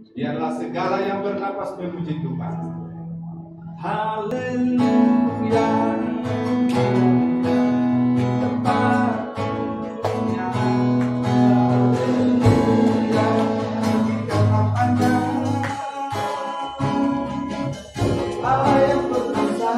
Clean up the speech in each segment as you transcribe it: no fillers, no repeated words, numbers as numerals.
Biarlah segala yang bernapas memuji Tuhan. Haleluya. Tempatnya. Haleluya. Katakannya. Allah yang berkuasa.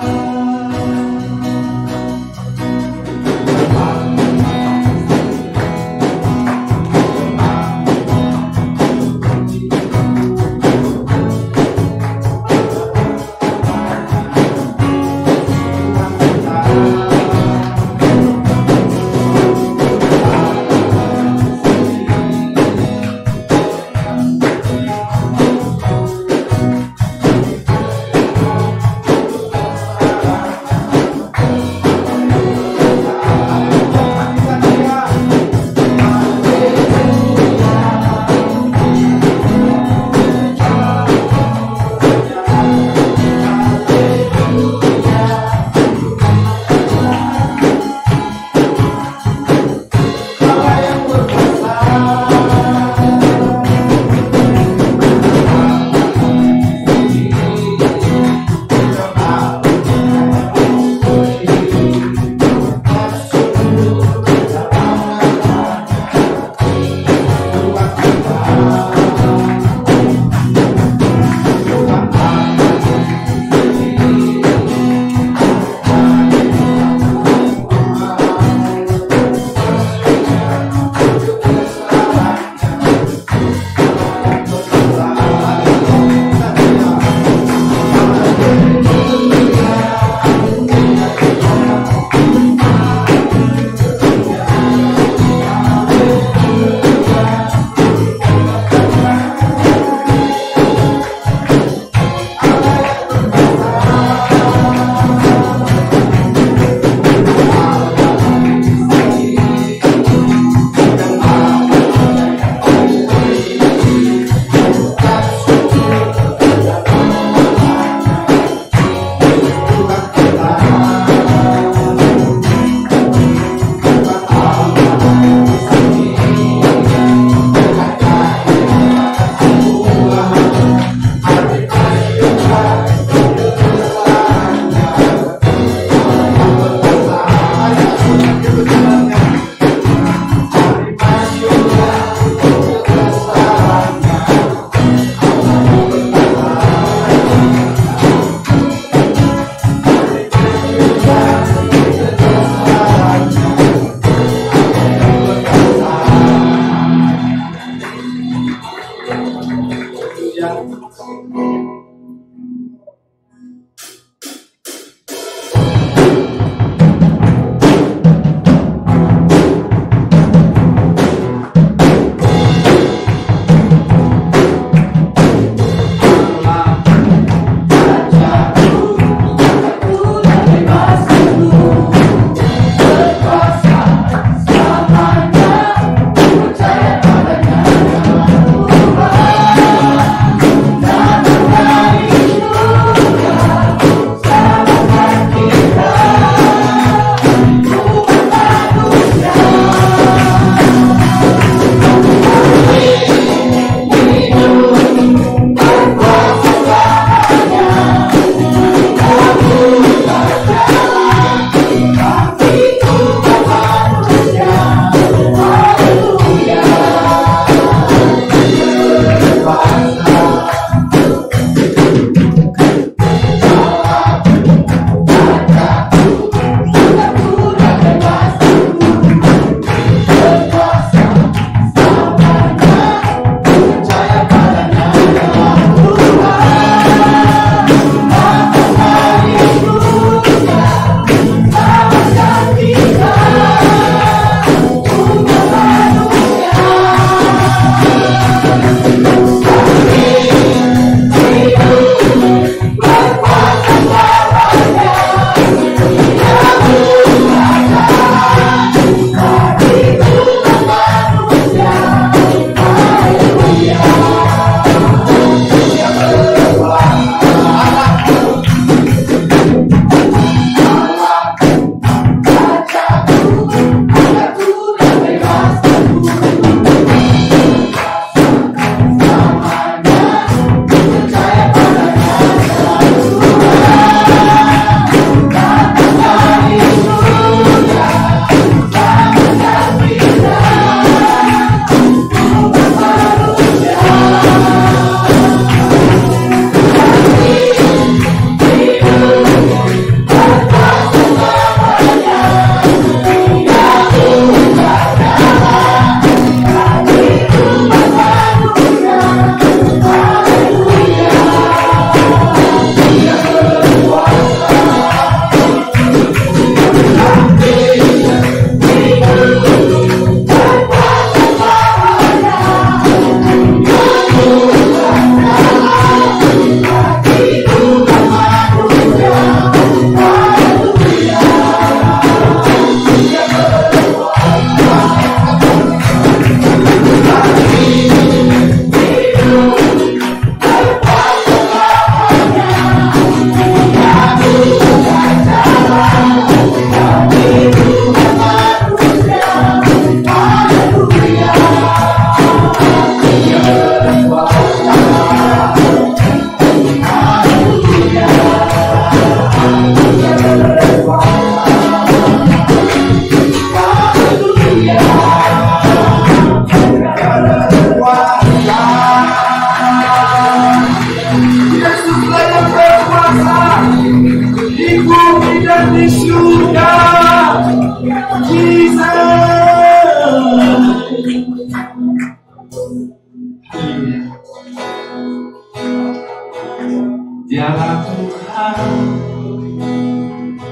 Dialah Tuhan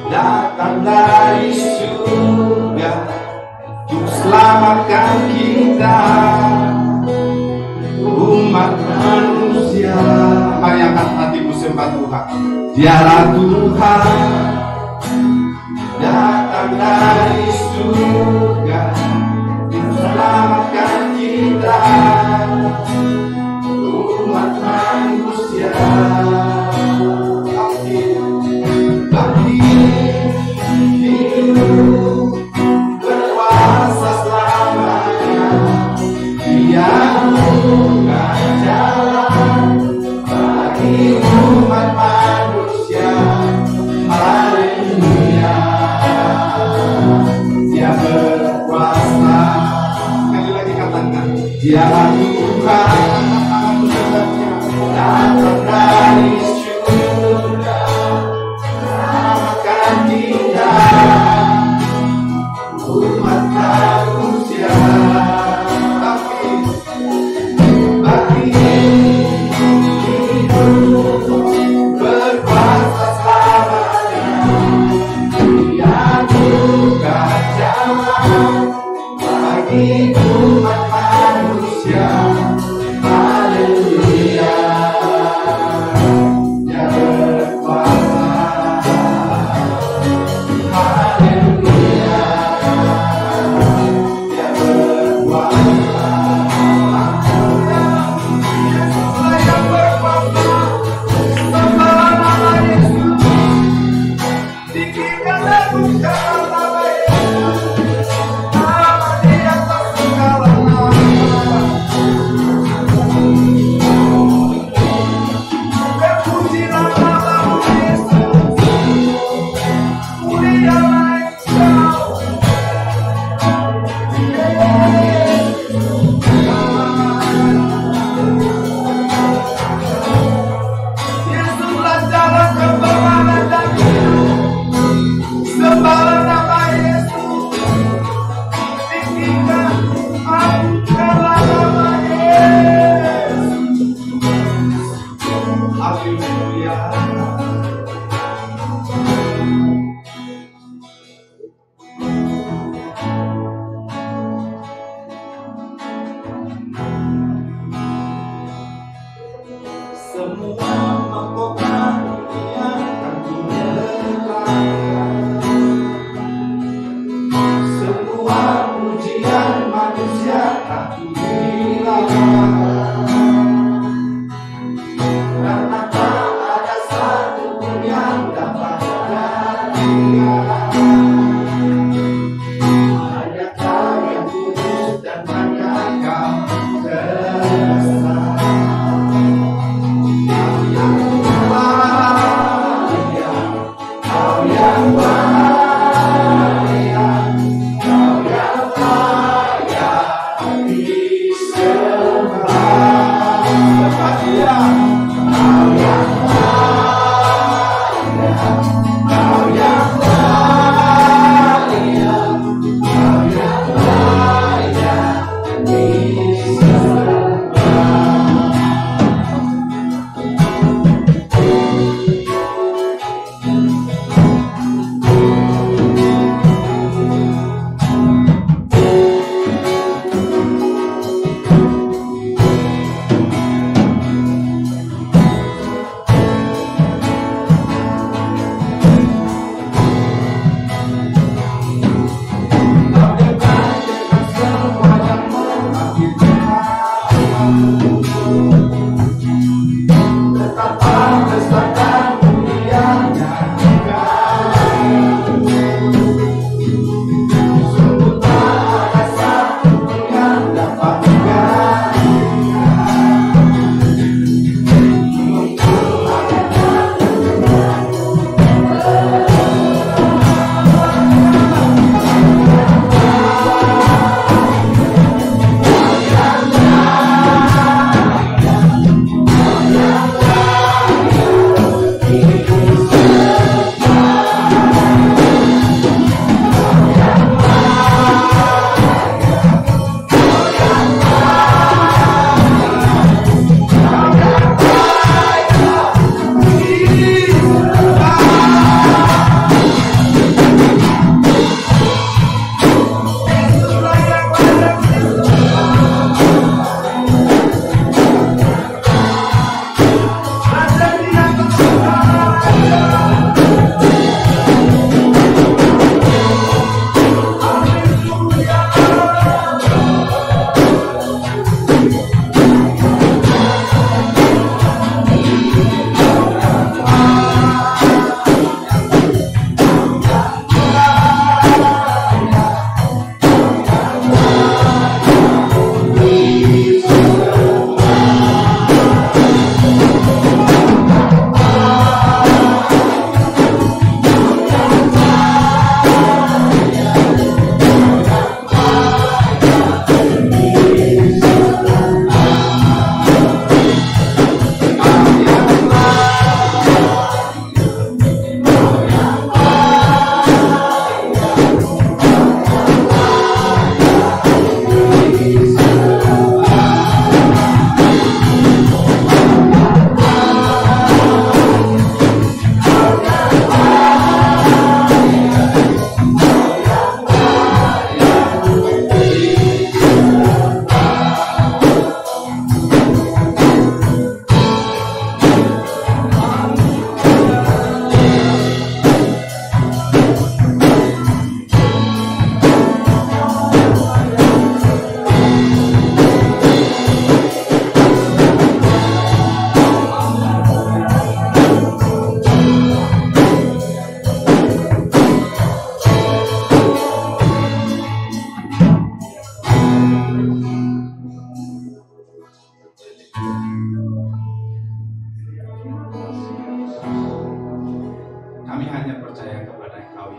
datang dari surga untuk selamatkan kita umat manusia. Mari angkat hatimu sembah Tuhan. Dialah Tuhan datang dari surga untuk selamatkan kita umat manusia. Berkuasa selamanya, Dia buka jalan bagi umat manusia. Haleluya, Dia berkuasa. Sekali lagi katakan, Dialah Tuhan datang dari surga selamatkan kita umat manusia. Bagi hidup berkuasa selamanya, Dia buka jalan bagi umat manusia. Haleluya, Dia berkuasa. Haleluya, Dia berkuasa. Yesuslah yang berkuasa. Sembahlah nama Yesus, tinggikan dan pujikan nama Yesus, nama di atas segala nama. Terpujilah namamu Yesus, mulialah Engkau. Yesuslah jalan kebenaran dan hidup. Sembahlah nama Yesus, tinggikan, agungkanlah nama Yesus. Haleluya. Semua mahkota dunia akan kunyatakan, semua pujian manusia akan kuhilangkan, karena tak ada satu pun yang dapat gantikan. Hanya Kau yang kudus dan hanya Kau besar. Yang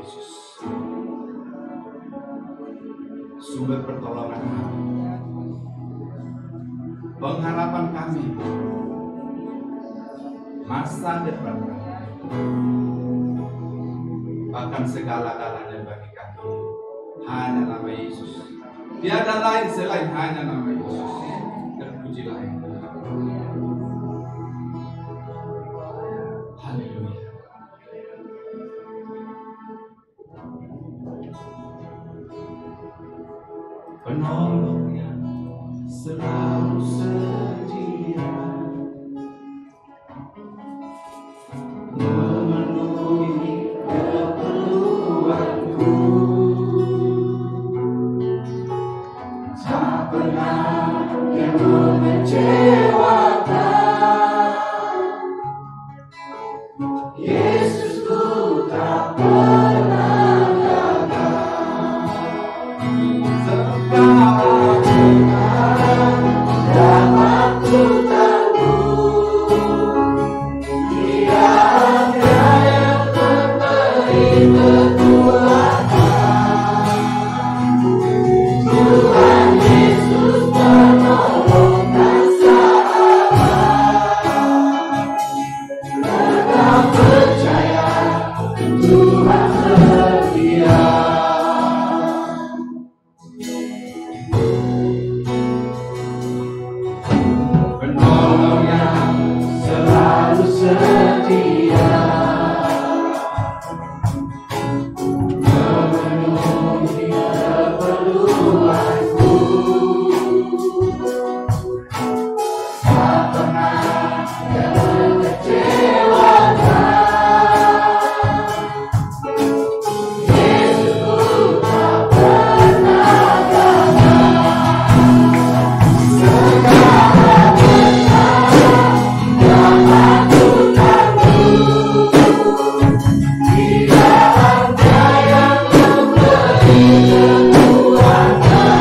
Yesus. Sumber pertolongan kami, pengharapan kami, masa depan kami, bahkan segala-galanya bagi kami hanya nama Yesus. Tiada lain selain hanya nama Yesus. Terpujilah Engkau. Haleluya. Penolong yang selalu setia, memenuhi keperluanku, tak pernah yang mengecewakan. Yesusku tak pernah gagal. Segala dapat ku tanggung, Dia yang memberi kekuatan. Tuhan Yesus penolong dan sahabat. Tetap percaya Tuhan setia. Penolong yang selalu setia, memenuhi keperluanku, tak pernah yang mengecewakan. Yesusku tak pernah gagal. Segala dapat ku tanggung, Dia yang memberi kekuatan.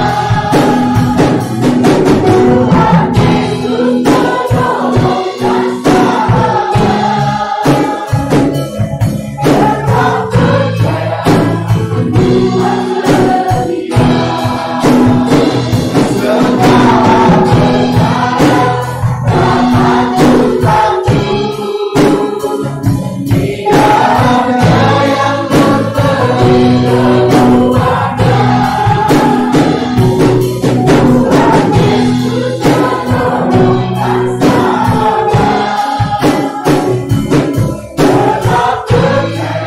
Tuhan Yesus penolong dan sahabat. Tetap percaya Tuhan setia. Segala dapat ku tanggung, Dia yang memberi kekuatan. Tuhan Yesus penolong dan sahabat. Tetap percaya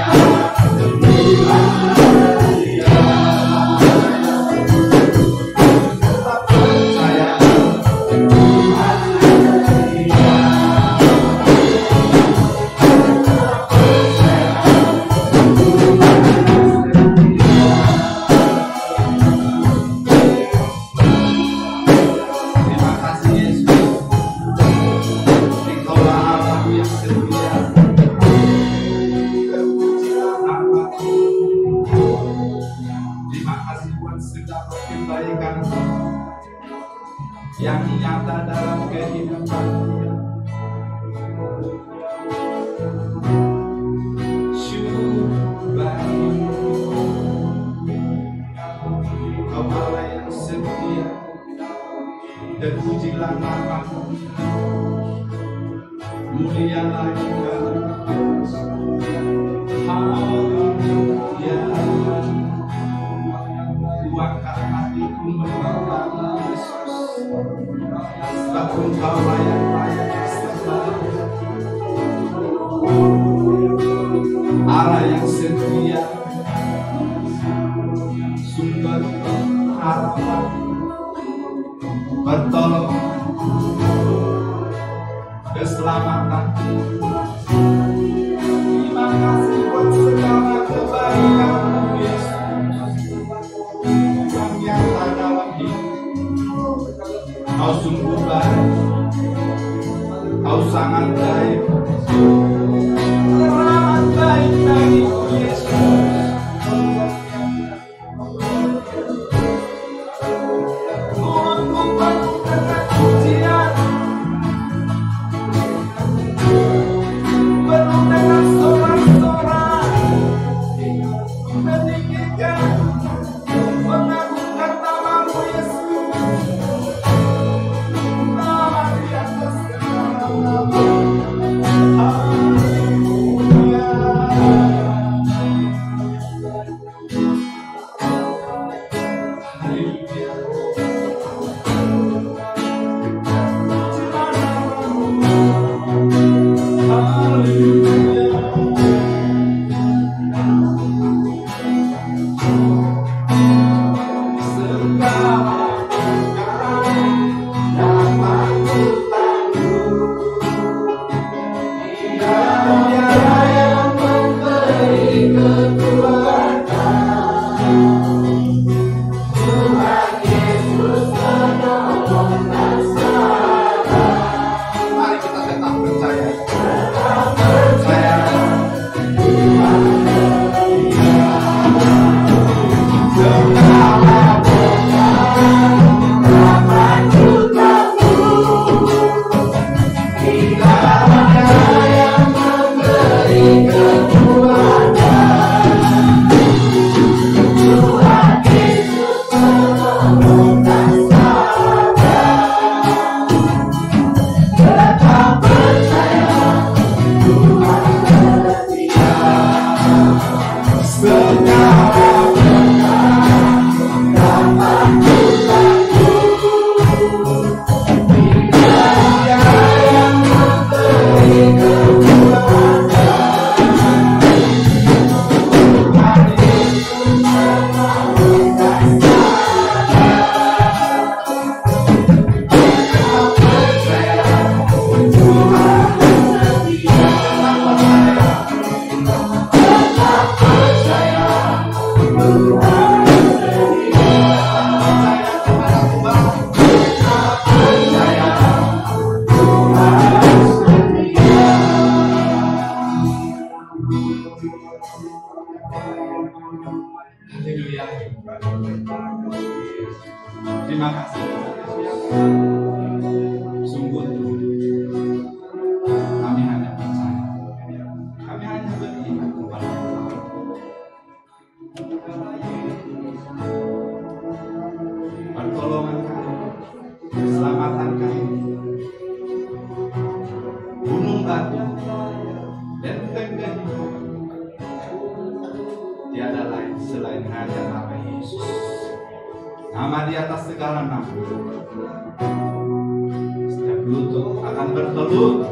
Tuhan setia. Tetap percaya Tuhan setia. Terima kasih Yesus, Engkaulah Allah yang setia. Terpujilah namamu. Terima kasih buat segala kebaikan yang nyata dalam kehidupan. Syukur bagimu, Kau Allah yang setia. Terpujilah namamu, mulialah Engkau. Haleluya. Tuangkan hatiku mengenal Yesus, sebab Engkau layak disembah. Allah yang setia, sumber harapan, bertolong, keselamatan. Terima kasih buat segala kebaikan-Mu Yesus yang nyata dalam hidup. Kau sungguh baik, Kau sangat baik, teramat baik bagiku Yesus. Terima kasih. Sungguh kami hanya percaya. Kami hanya beriman kepada Allah. Pertolongan kami, keselamatan kami, gunung batu, benteng kehidupan, tiada lain selain hanya nama Yesus. Nama di atas segala nama. Setiap lutut akan bertelut,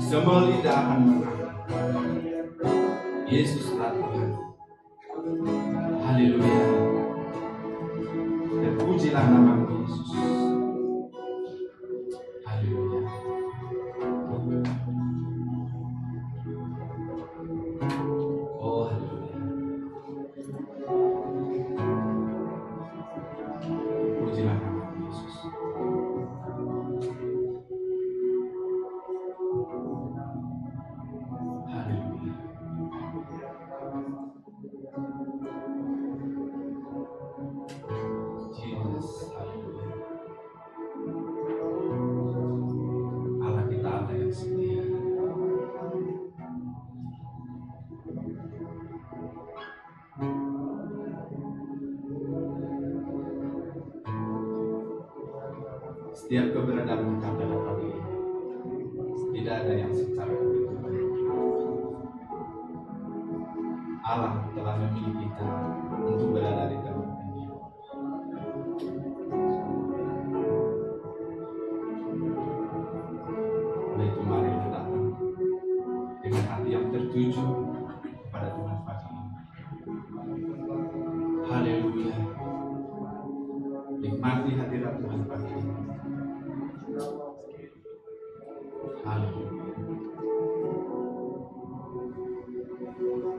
semua lidah akan mengaku Yesuslah Tuhan. Haleluya. Terpujilah nama Yesus. Haleluya. Oh haleluya. Pujilah nama Yesus. Haleluya. Jesus, haleluya. Allah kita Allah yang setia. Setiap keberadaan kita pada pagi ini tidak ada yang secara kebetulan. Allah telah memilih kita untuk berada di tempat ini. Oleh itu marilah datang dengan hati yang tertuju kepada Tuhan pagi ini. Haleluya. Nikmati hadirat Tuhan pagi ini. Haleluya.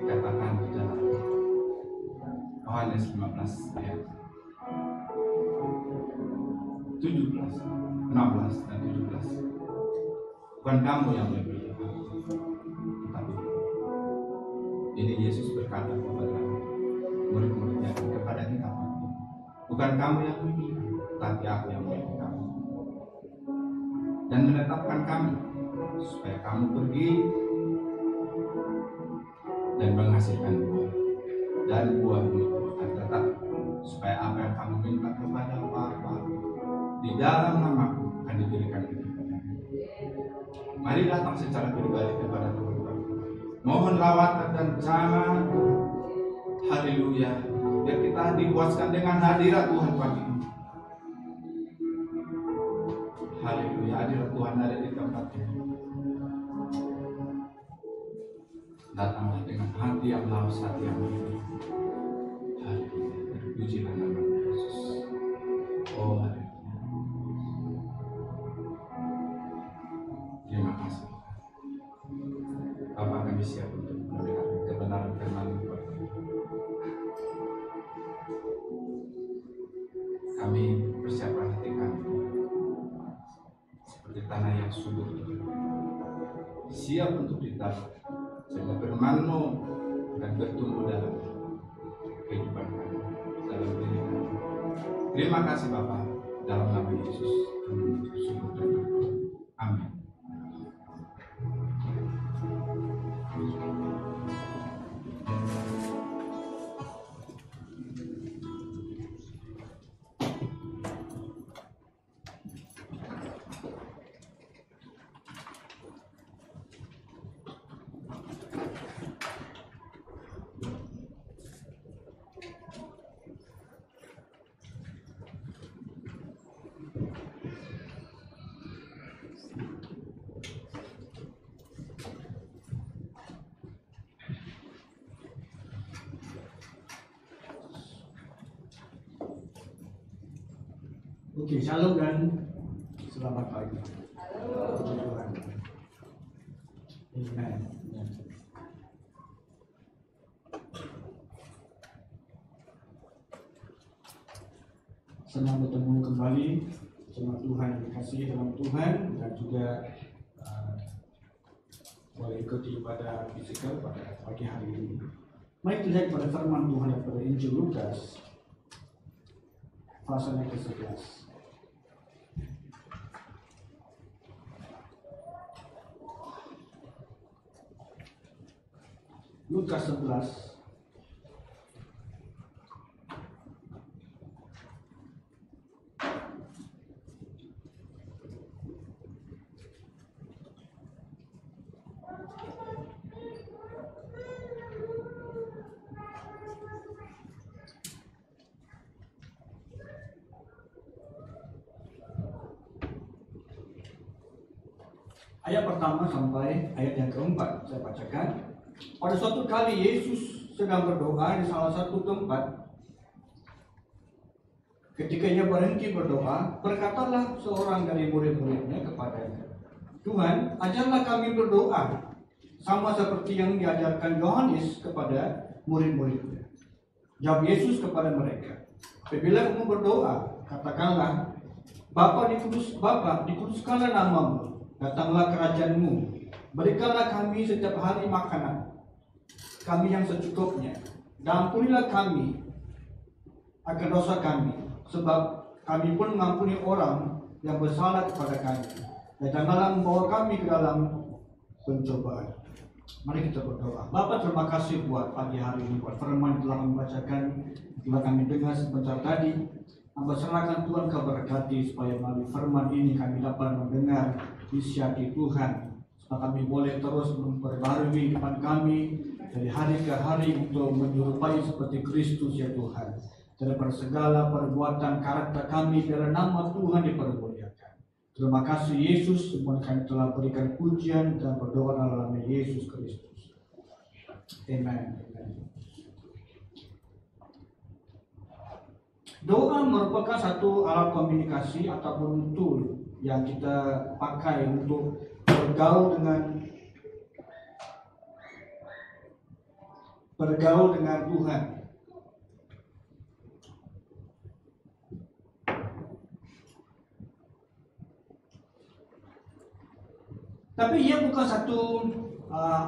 Dikatakan di dalam Yohanes 15 ayat 17, 16 dan 17. Bukan kamu yang memilih aku, tetapi ini Yesus berkata kepada murid-muridnya dan kepada kita. Bukan kamu yang memilih, tapi aku yang memilih kamu dan menetapkan kamu supaya kamu pergi dan menghasilkan buah, dan buahmu akan tetap, supaya apa yang kamu minta kepada Bapa di dalam namaku akan diberikan kepadamu. Mari datang secara pribadi kepada Tuhan. Mohon rawatan dan jamah. Haleluya. Biar kita dipuaskan dengan hadirat Tuhan pagi ini. Haleluya. Hadirat Tuhan ada di tempat ini. Datanglah dengan hati yang haus, hati yang rindu. Haleluya. Terpujilah nama Yesus. Oh, haleluya. Terima kasih. Bapak, kami siap untuk mendengar kebenaran firman-Mu. Kami persiapkan hati kami seperti tanah yang subur, siap untuk ditabur, sehingga firman-Mu akan bertumbuh dalam kehidupan kami, dalam diri kami. Terima kasih Bapa, dalam nama Yesus kami bersyukur dan berdoa. Amin. Oke, shalom dan selamat pagi. Puji Tuhan. Amen. Senang bertemu kembali sama Tuhan, dikasih dalam Tuhan, dan juga boleh ikuti pada fisikal pada pagi hari ini. Mari kita lihat pada firman Tuhan pada Injil Lukas pasal yang ke-11. Lukas 11 ayat pertama sampai ayat yang keempat saya bacakan. Pada suatu kali Yesus sedang berdoa di salah satu tempat. Ketika ia berhenti berdoa, berkatalah seorang dari murid-muridnya kepadanya, Tuhan, ajarlah kami berdoa, sama seperti yang diajarkan Yohanes kepada murid-muridnya. Jawab Yesus kepada mereka, apabila kamu berdoa, katakanlah, Bapa, dikuduskanlah namamu, datanglah kerajaanmu, berikanlah kami setiap hari makanan kami yang secukupnya, dan ampunilah kami akan dosa kami, sebab kami pun mengampuni orang yang bersalah kepada kami, dan janganlah membawa kami ke dalam pencobaan. Mari kita berdoa. Bapa, terima kasih buat pagi hari ini, buat firman telah membacakan, telah kami dengar sebentar tadi. Hamba serahkan Tuhan kau berkati, supaya melalui firman ini kami dapat mendengar isi hati Tuhan, supaya kami boleh terus memperbarui iman kami dari hari ke hari untuk menyerupai seperti Kristus ya Tuhan. Daripada segala perbuatan karakter kami, biar nama Tuhan dipermuliakan. Terima kasih Yesus, semua kami telah berikan pujian dan berdoa dalam nama Yesus Kristus. Amen. Doa merupakan satu alat komunikasi ataupun tool yang kita pakai untuk bergaul dengan Tuhan. Tapi ia bukan satu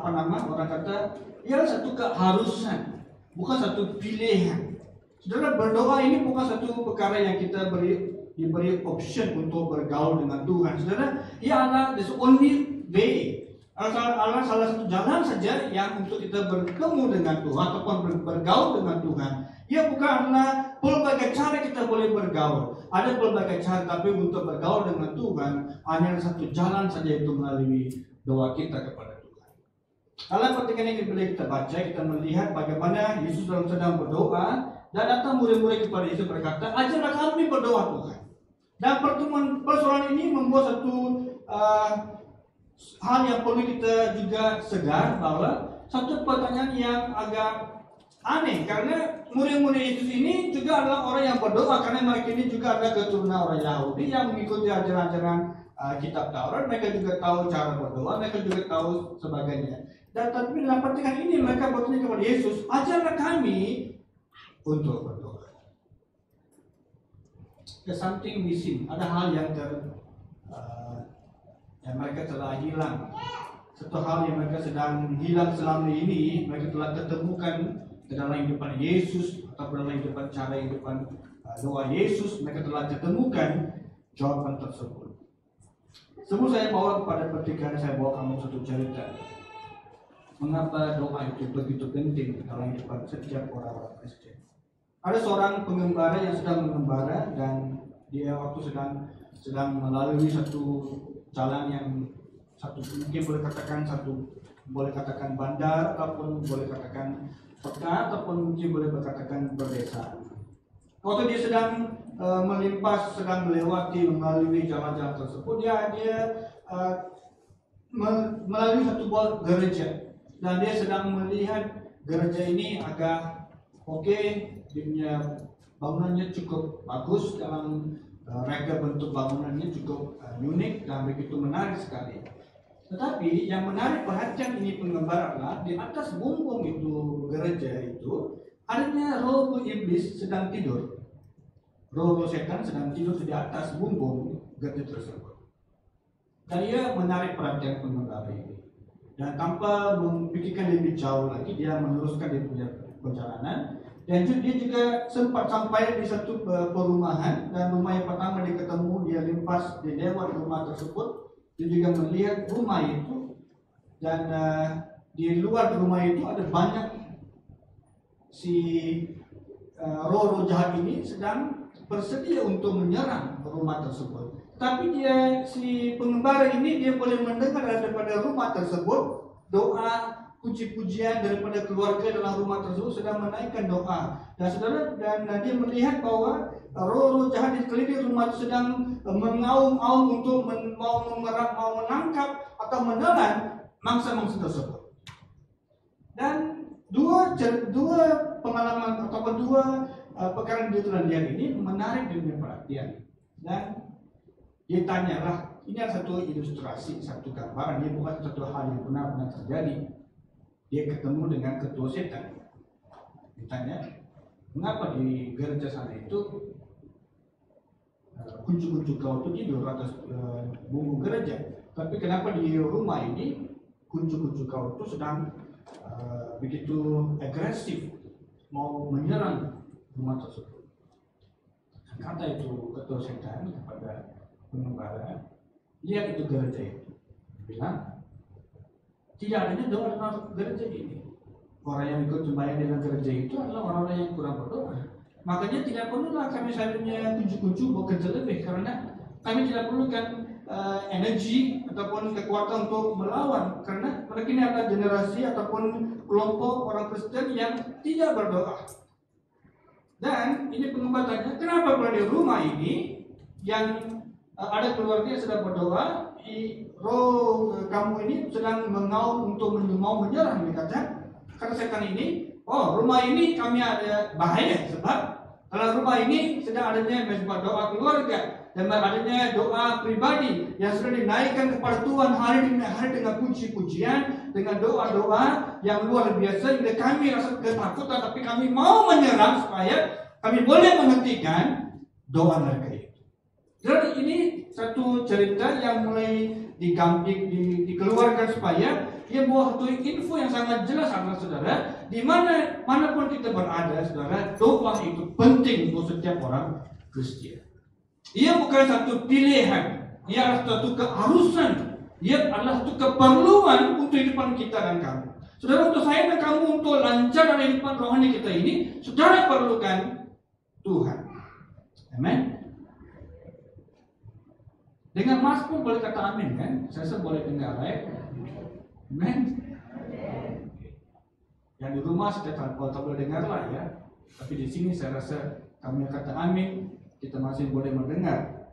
orang kata, ia satu keharusan, bukan satu pilihan. Saudara, berdoa ini bukan satu perkara yang kita diberi option untuk bergaul dengan Tuhan. Saudara, ia adalah the only way. Adalah salah satu jalan saja yang untuk kita bertemu dengan Tuhan ataupun bergaul dengan Tuhan. Ia bukan adalah pelbagai cara kita boleh bergaul. Ada pelbagai cara, tapi untuk bergaul dengan Tuhan hanya satu jalan saja, itu melalui doa kita kepada Tuhan. Dalam petikan yang kita baca, kita melihat bagaimana Yesus sedang berdoa, dan datang murid-murid kepada Yesus berkata, ajarlah kami berdoa Tuhan. Dan persoalan ini membuat satu hal yang perlu kita juga segar, bahwa satu pertanyaan yang agak aneh, karena murid-murid Yesus ini juga adalah orang yang berdoa, karena mereka ini juga adalah keturunan orang Yahudi yang mengikuti ajaran-ajaran kitab Taurat. Mereka juga tahu cara berdoa, mereka juga tahu sebagainya. Dan tapi dalam pertanyaan ini mereka bertanya kepada Yesus, ajarlah kami untuk berdoa. There's something missing. Ada hal yang yang mereka telah hilang. Satu hal yang mereka sedang hilang selama ini, mereka telah ketemukan dalam hidupan Yesus, atau dalam hidupan cara hidupan doa Yesus. Mereka telah ketemukan jawaban tersebut. Sebelum saya bawa kepada petikan, saya bawa kamu satu cerita. Mengapa doa itu begitu penting dalam hidupan setiap orang-orang Kristen. Ada seorang pengembara yang sedang mengembara, dan dia waktu sedang melalui satu jalan yang mungkin boleh katakan bandar, ataupun boleh katakan kota, ataupun mungkin boleh katakan berdesaan. Waktu dia sedang melewati melalui jalan-jalan tersebut, dia melalui satu buah gereja, dan dia sedang melihat gereja ini agak oke, dia punya bangunannya cukup bagus, dalam reka bentuk bangunannya cukup unik dan begitu menarik sekali. Tetapi yang menarik perhatian ini pengembara adalah di atas bumbung itu gereja itu adanya roh iblis sedang tidur. Roh setan sedang tidur di atas bumbung gereja tersebut. Dan ia menarik perhatian pengembara ini. Dan tanpa memikirkan lebih jauh lagi, dia meneruskan dia punya perjalanan. Dan dia juga sempat sampai di satu perumahan, dan rumah yang pertama dia ketemu, dia lewat rumah tersebut. Dia juga melihat rumah itu, dan di luar rumah itu ada banyak roh-roh jahat ini sedang bersedia untuk menyerang rumah tersebut. Tapi si pengembara ini, dia boleh mendengar daripada rumah tersebut doa puji-pujian daripada keluarga dalam rumah tersebut sedang menaikkan doa. Dan saudara, dan dia melihat bahwa roh-roh jahat di sekeliling rumah itu sedang mengaum-aum untuk mau menangkap atau menelan mangsa-mangsa tersebut. Dan dua pengalaman ataupun dua perkara yang dia telah lihat ini menarik dia perhatian. Dan dia tanyalah, ini adalah satu ilustrasi, satu gambaran, dia bukan satu hal yang benar-benar terjadi. Dia ketemu dengan ketua setan. Ditanya, mengapa di gereja sana itu kunci-kunci kau itu tidur atas bumbung gereja, tapi kenapa di rumah ini kunci-kunci kau itu sedang begitu agresif mau menyerang rumah tersebut? Kata itu ketua setan kepada pengembara, lihat itu gereja itu, bilang tidak adanya doa dalam gereja ini. Orang yang ikut sembahyang dalam gereja itu adalah orang-orang yang kurang berdoa. Makanya tidak perlulah kami seharusnya kunci-kunci bekerja lebih, karena kami tidak perlukan energi ataupun kekuatan untuk melawan, karena mereka ini adalah generasi ataupun kelompok orang Kristen yang tidak berdoa. Dan ini pengembara, kenapa pula di rumah ini yang ada keluarga yang sedang berdoa, roh kamu ini sedang mengaum untuk mau menyerang, dikatakan karena setan ini, rumah ini kami ada bahaya, sebab dalam rumah ini sedang adanya mesbah doa keluarga dan adanya doa pribadi yang sudah dinaikkan kepada Tuhan hari demi hari dengan puji-pujian, dengan doa-doa yang luar biasa. Hingga kami rasa ketakutan, tapi kami mau menyerang supaya kami boleh menghentikan doa mereka itu. Jadi ini satu cerita yang mulai dikeluarkan supaya dia bawa satu info yang sangat jelas sama saudara, di manapun kita berada, saudara, doa itu penting untuk setiap orang Kristen. Ia bukan satu pilihan, ia adalah satu keharusan, ia adalah satu keperluan untuk kehidupan kita dan kamu. Saudara, untuk saya dan kamu untuk lancar dalam kehidupan rohani kita ini, saudara perlukan Tuhan. Amin. Dengan Mas pun boleh kata amin kan? Saya rasa boleh dengar ya. Amin. Yang di rumah sudah tak boleh dengar lah ya. Tapi di sini saya rasa kami kata amin, kita masih boleh mendengar.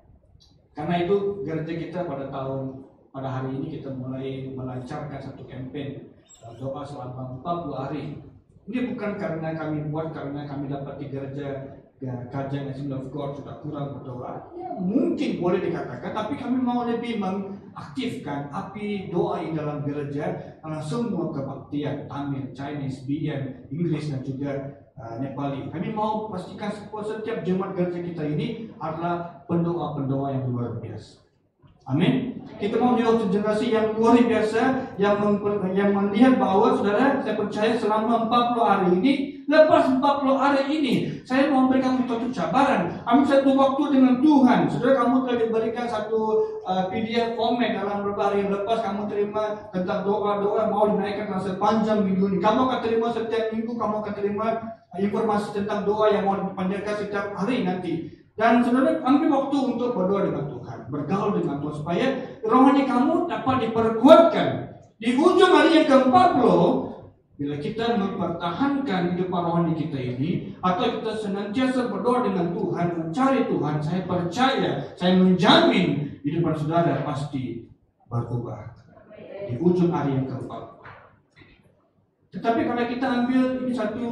Karena itu gereja kita pada hari ini kita mulai melancarkan satu kampanye doa selama 40 hari. Ini bukan karena kami buat karena kami dapat di gereja kajian Assembly of God sudah kurang berdoa. Ya, mungkin boleh dikatakan, tapi kami mau lebih mengaktifkan api doa di dalam gereja dalam semua kebaktian Tamil, Chinese, Bian, Inggris dan juga Nepali. Kami mau pastikan setiap jemaat gereja kita ini adalah pendoa-pendoa yang luar biasa. Amin. Kita mau menjadi generasi yang luar biasa yang melihat bahwa saudara, saya percaya selama 40 hari ini, lepas 40 hari ini, saya mau memberikan satu cabaran. Ambil satu waktu dengan Tuhan. Saudara, kamu telah diberikan satu PDF format dalam beberapa hari yang lepas, kamu terima tentang doa-doa mau dinaikkan dalam sepanjang minggu ini. Kamu akan terima setiap minggu, kamu akan terima informasi tentang doa yang mau dipanjatkan setiap hari nanti. Dan saudara, ambil waktu untuk berdoa dengan Tuhan, bergaul dengan Tuhan, supaya rohani kamu dapat diperkuatkan. Di ujung hari yang ke-40, bila kita mempertahankan kehidupan rohani kita ini, atau kita senantiasa berdoa dengan Tuhan, mencari Tuhan, saya percaya, saya menjamin kehidupan saudara pasti berubah di ujung hari yang ke-40. Tetapi kalau kita ambil ini satu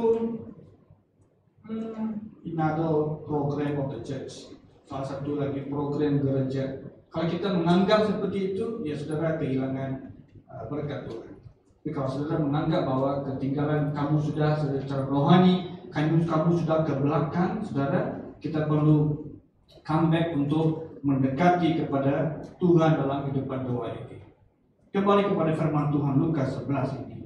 another program of the church, salah satu lagi program gereja. Kalau kita menganggap seperti itu, ya saudara kehilangan berkat Tuhan. Tapi kalau saudara menganggap bahwa ketinggalan kamu sudah secara rohani, kamu sudah ke belakang, saudara, kita perlu comeback untuk mendekati kepada Tuhan dalam kehidupan doa ini. Kembali kepada firman Tuhan Lukas 11 ini.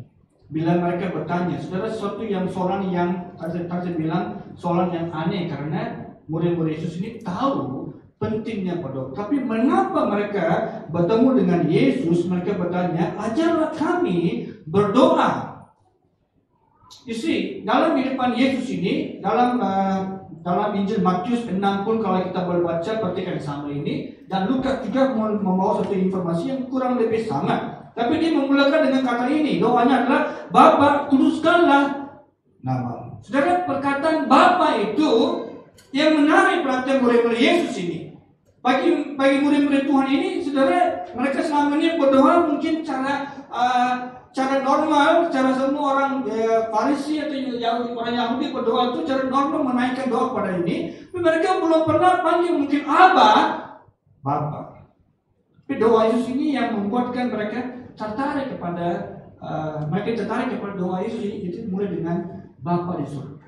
Bila mereka bertanya, saudara, sesuatu yang soalan yang tadi bilang soalan yang aneh, karena murid-murid Yesus ini tahu pentingnya berdoa. Tapi mengapa mereka bertemu dengan Yesus, mereka bertanya, ajarlah kami berdoa. You see, dalam kehidupan Yesus ini, dalam Injil Matius 6 pun kalau kita boleh baca petikan sama ini, dan Lukas juga membawa satu informasi yang kurang lebih sama. Tapi dia memulakan dengan kata ini, doanya adalah, Bapa, kuduskanlah namamu. Saudara, perkataan Bapa itu yang menarik perhatian murid-murid Yesus ini. Bagi murid-murid Tuhan ini, saudara, mereka selama ini berdoa mungkin cara normal, cara semua orang Farisi atau orang Yahudi berdoa itu cara normal, menaikkan doa pada ini. Tapi mereka belum pernah panggil mungkin Abba, Bapa. Tapi doa Yesus ini yang membuatkan mereka tertarik kepada doa Yesus ini, itu mulai dengan Bapa di surga.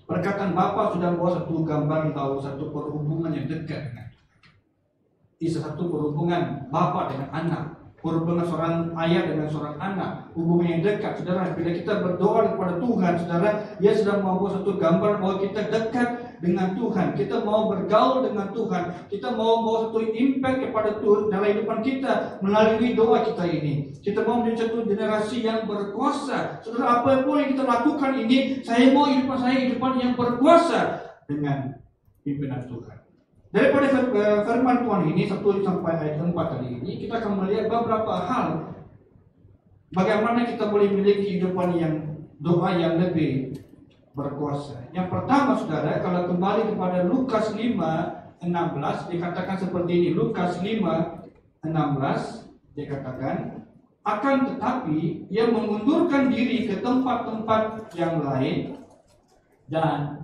Perkataan Bapa sudah membawa satu gambar tahu satu perhubungan yang dekat dengan Tuhan. Satu perhubungan Bapa dengan anak, perhubungan seorang ayah dengan seorang anak, hubungan yang dekat. Saudara, bila kita berdoa kepada Tuhan, saudara, dia sedang membawa satu gambar bahwa kita dekat dengan Tuhan, kita mau bergaul dengan Tuhan, kita mau membawa satu impact kepada Tuhan dalam kehidupan kita melalui doa kita ini. Kita mau menjadi satu generasi yang berkuasa. Saudara, apapun yang kita lakukan ini, saya mau hidupan yang berkuasa dengan pimpinan Tuhan. Daripada firman Tuhan ini 1 sampai ayat 4 tadi ini, kita akan melihat beberapa hal bagaimana kita boleh memiliki kehidupan yang doa yang lebih berkuasa. Yang pertama, saudara, kalau kembali kepada Lukas 5:16 dikatakan seperti ini. Lukas 5:16 dikatakan, akan tetapi ia mengundurkan diri ke tempat-tempat yang lain dan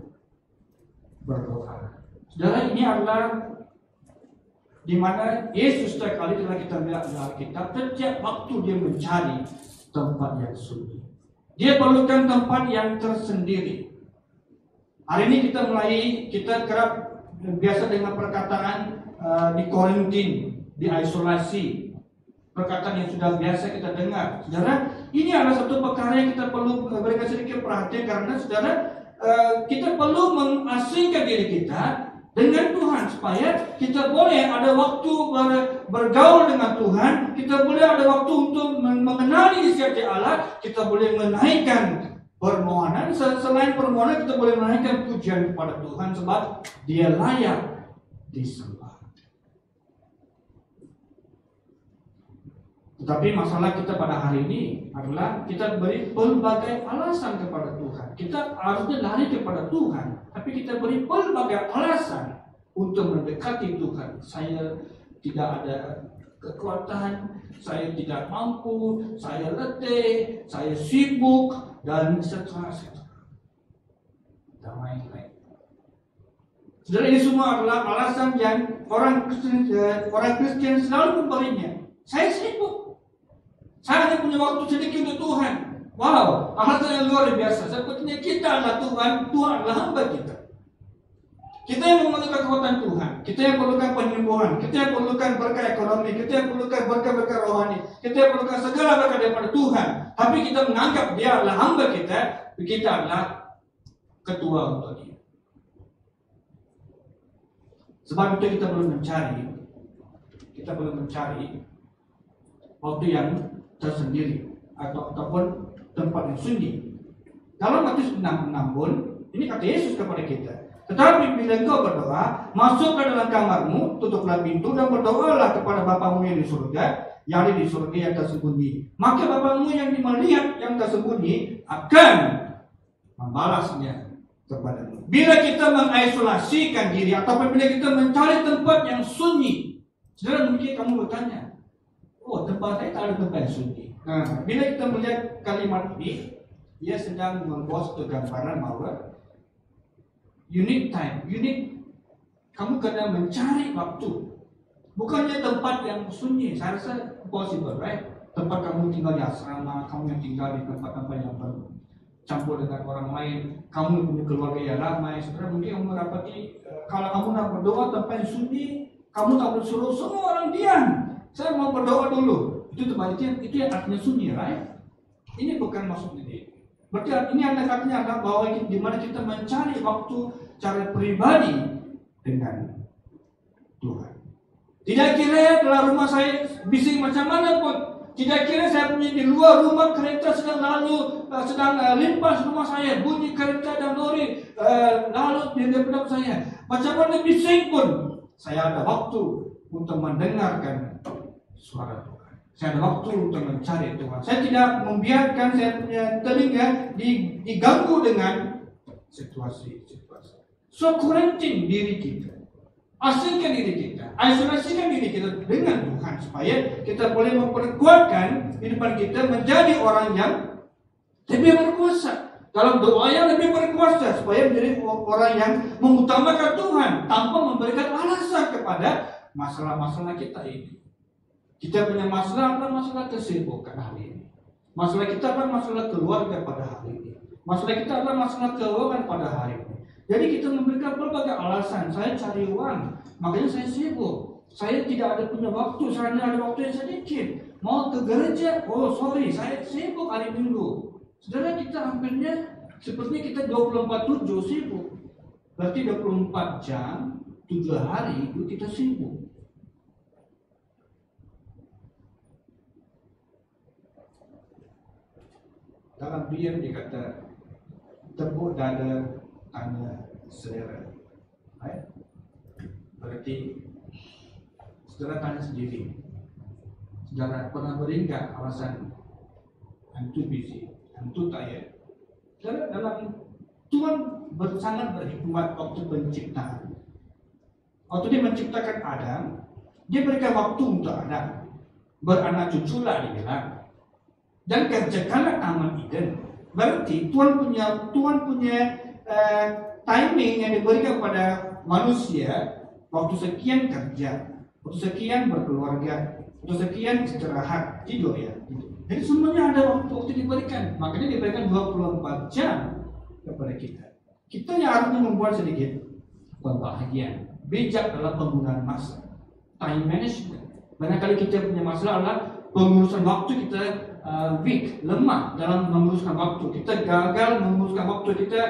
berdoa. Saudara, ini adalah di mana Yesus setiap kali telah kita lihat dalam Alkitab, setiap waktu dia mencari tempat yang sunyi. Dia perlukan tempat yang tersendiri. Hari ini kita kerap biasa dengan perkataan di Korintin, di isolasi. Perkataan yang sudah biasa kita dengar. Saudara, ini adalah satu perkara yang kita perlu berikan sedikit perhatian, karena saudara, kita perlu mengasingkan diri kita dengan Tuhan, supaya kita boleh ada waktu bergaul dengan Tuhan, kita boleh ada waktu untuk mengenali isi hati Allah, kita boleh menaikkan permohonan. Selain permohonan, kita boleh menaikkan pujian kepada Tuhan sebab Dia layak disembah. Tetapi masalah kita pada hari ini adalah kita beri pelbagai alasan kepada Tuhan. Kita harusnya lari kepada Tuhan, tapi kita beri pelbagai alasan untuk mendekati Tuhan. Saya tidak ada kekuatan, saya tidak mampu, saya letih, saya sibuk, dan seterusnya. Damai lain. Saudara, ini semua adalah alasan yang orang Kristen selalu memberinya. Saya sibuk. Saya hanya punya waktu sedikit untuk Tuhan. Wow, alasan yang luar biasa. Sepertinya kita adalah Tuhan, Tuhan adalah hamba kita. Kita yang memerlukan kekuatan Tuhan, kita yang perlukan penyembuhan, kita yang perlukan berkat ekonomi, kita yang perlukan berkat-berkat rohani, kita yang perlukan segala berkat daripada Tuhan. Tapi kita menganggap Dia adalah hamba kita adalah ketua untuk Dia. Sebab itu kita perlu mencari waktu yang tersendiri ataupun tempat yang sunyi. Dalam Matius 6:6 pun ini kata Yesus kepada kita, tetapi bila engkau berdoa, masuklah dalam kamarmu, tutuplah pintu dan berdoalah kepada Bapamu yang di surga, yang ada di surga yang tersembunyi. Maka Bapamu yang melihat yang tersembunyi akan membalasnya kepadamu. Bila kita mengisolasikan diri ataupun bila kita mencari tempat yang sunyi, saudara, mungkin kamu bertanya, oh, tempat saya tak ada tempat yang sunyi. Nah, bila kita melihat kalimat ini, ia sedang membuat satu gambaran bahwa you need time, kamu kena mencari waktu. Bukannya tempat yang sunyi. Saya rasa possible, right? Tempat kamu tinggal di asrama, kamu yang tinggal di tempat-tempat yang bercampur dengan orang lain, kamu punya keluarga yang ramai. Saudara, mungkin kamu mendapati kalau kamu nak berdoa tempat yang sunyi, kamu tak boleh suruh semua orang diam. Saya mau berdoa dulu. Itu tempat itu yang artinya sunyi, right? Ini bukan maksudnya ini. Berarti ini artinya adalah bahwa di mana kita mencari waktu cara pribadi dengan Tuhan. Tidak kira dalam rumah saya bising macam mana pun. Tidak kira saya punya di luar rumah kereta sedang limpas rumah saya, bunyi kereta dan lori lalu di depan saya. Macam mana bising pun, saya ada waktu untuk mendengarkan suara Tuhan. Saya ada waktu untuk mencari Tuhan. Saya tidak membiarkan saya punya telinga diganggu dengan situasi. So, quarantine diri kita, asingkan diri kita, isolasikan diri kita dengan Tuhan supaya kita boleh memperkuatkan kehidupan kita menjadi orang yang lebih berkuasa, dalam doa yang lebih berkuasa, supaya menjadi orang yang mengutamakan Tuhan tanpa memberikan alasan kepada masalah-masalah kita ini. Kita punya masalah apa? Masalah kesibukan hari ini. Masalah kita apa? Masalah keluarga pada hari ini. Masalah kita apa? Masalah keuangan pada hari ini. Jadi kita memberikan berbagai alasan. Saya cari uang, makanya saya sibuk. Saya tidak ada punya waktu. Saya hanya ada waktu yang sedikit. Mau ke gereja? Oh sorry, saya sibuk hari Minggu. Saudara, kita hampirnya sepertinya kita 24/7 sibuk. Berarti 24 jam, 7 hari itu kita sibuk. Dalam diam dikata tepuk dada tanya saudara. Berarti saudara tanya sendiri. Saudara pernah beri enggak alasan antu busy, antu tired? Saudara, dalam Tuhan sangat berhikmat waktu penciptaan. Waktu Dia menciptakan Adam, Dia berikan waktu untuk Adam beranak cuculah dia bilang. Dan kerjakanlah taman Eden. Berarti Tuhan punya timing yang diberikan kepada manusia. Waktu sekian kerja, waktu sekian berkeluarga, waktu sekian istirahat, tidur ya. Jadi semuanya ada waktu diberikan. Makanya diberikan 24 jam kepada kita. Kita yang harusnya membuat sedikit pembahagian, bijak dalam penggunaan masa, time management. Barangkali kita punya masalah adalah pengurusan waktu kita weak, lemah dalam menguruskan waktu. Kita gagal menguruskan waktu. Kita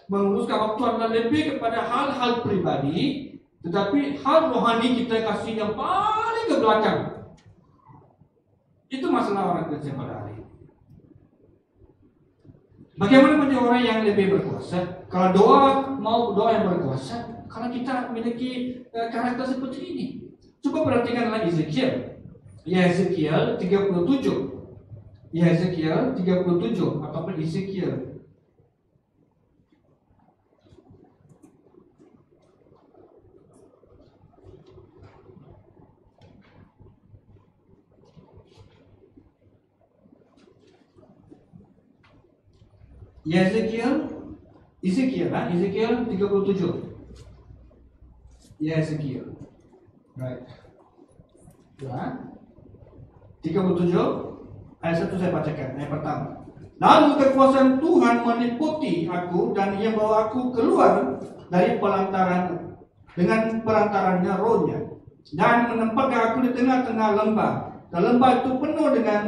menguruskan waktu adalah lebih kepada hal-hal pribadi, tetapi hal rohani kita kasih yang paling ke belakang. Itu masalah orang Kristen pada hari ini. Bagaimana menjadi orang yang lebih berkuasa? Kalau mau doa yang berkuasa, kalau kita memiliki karakter seperti ini. Coba perhatikan lagi Ezekiel. Ezekiel 37. Ezekiel 37 ataupun Ezekiel. Ezekiel 37. Ezekiel. Right. Ya. 37 ayat 1 saya bacakan. Ayat pertama. Lalu kekuasaan Tuhan meliputi aku dan ia bawa aku keluar dari pelantaran dengan perantarannya rohnya dan menempatkan aku di tengah-tengah lembah. Dan lembah itu penuh dengan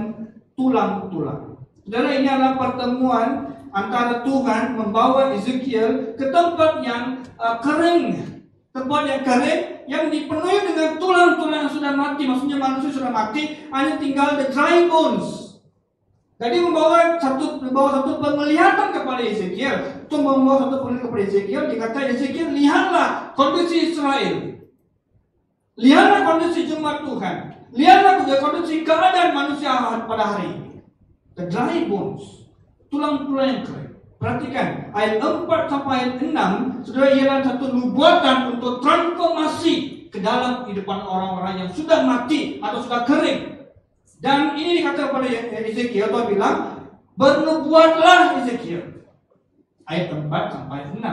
tulang-tulang. Saudara, ini adalah pertemuan antara Tuhan membawa Ezekiel ke tempat yang kering, tempat yang kering yang dipenuhi dengan tulang-tulang yang sudah mati. Maksudnya manusia sudah mati, hanya tinggal the dry bones. Jadi membawa satu penglihatan kepada Ezekiel. Untuk membawa satu penglihatan kepada Ezekiel, dikata Ezekiel, lihatlah kondisi Israel, lihatlah kondisi jemaat Tuhan, lihatlah kondisi keadaan manusia pada hari ini. The dry bones, tulang-tulang yang kering. Perhatikan ayat 4 sampai ayat 6, saudara, ialah satu nubuatan untuk transformasi ke dalam kehidupan orang-orang yang sudah mati atau sudah kering. Dan ini dikatakan kepada Ezekiel, Tuhan bilang, bernubuatlah Ezekiel. Ayat 4 sampai 6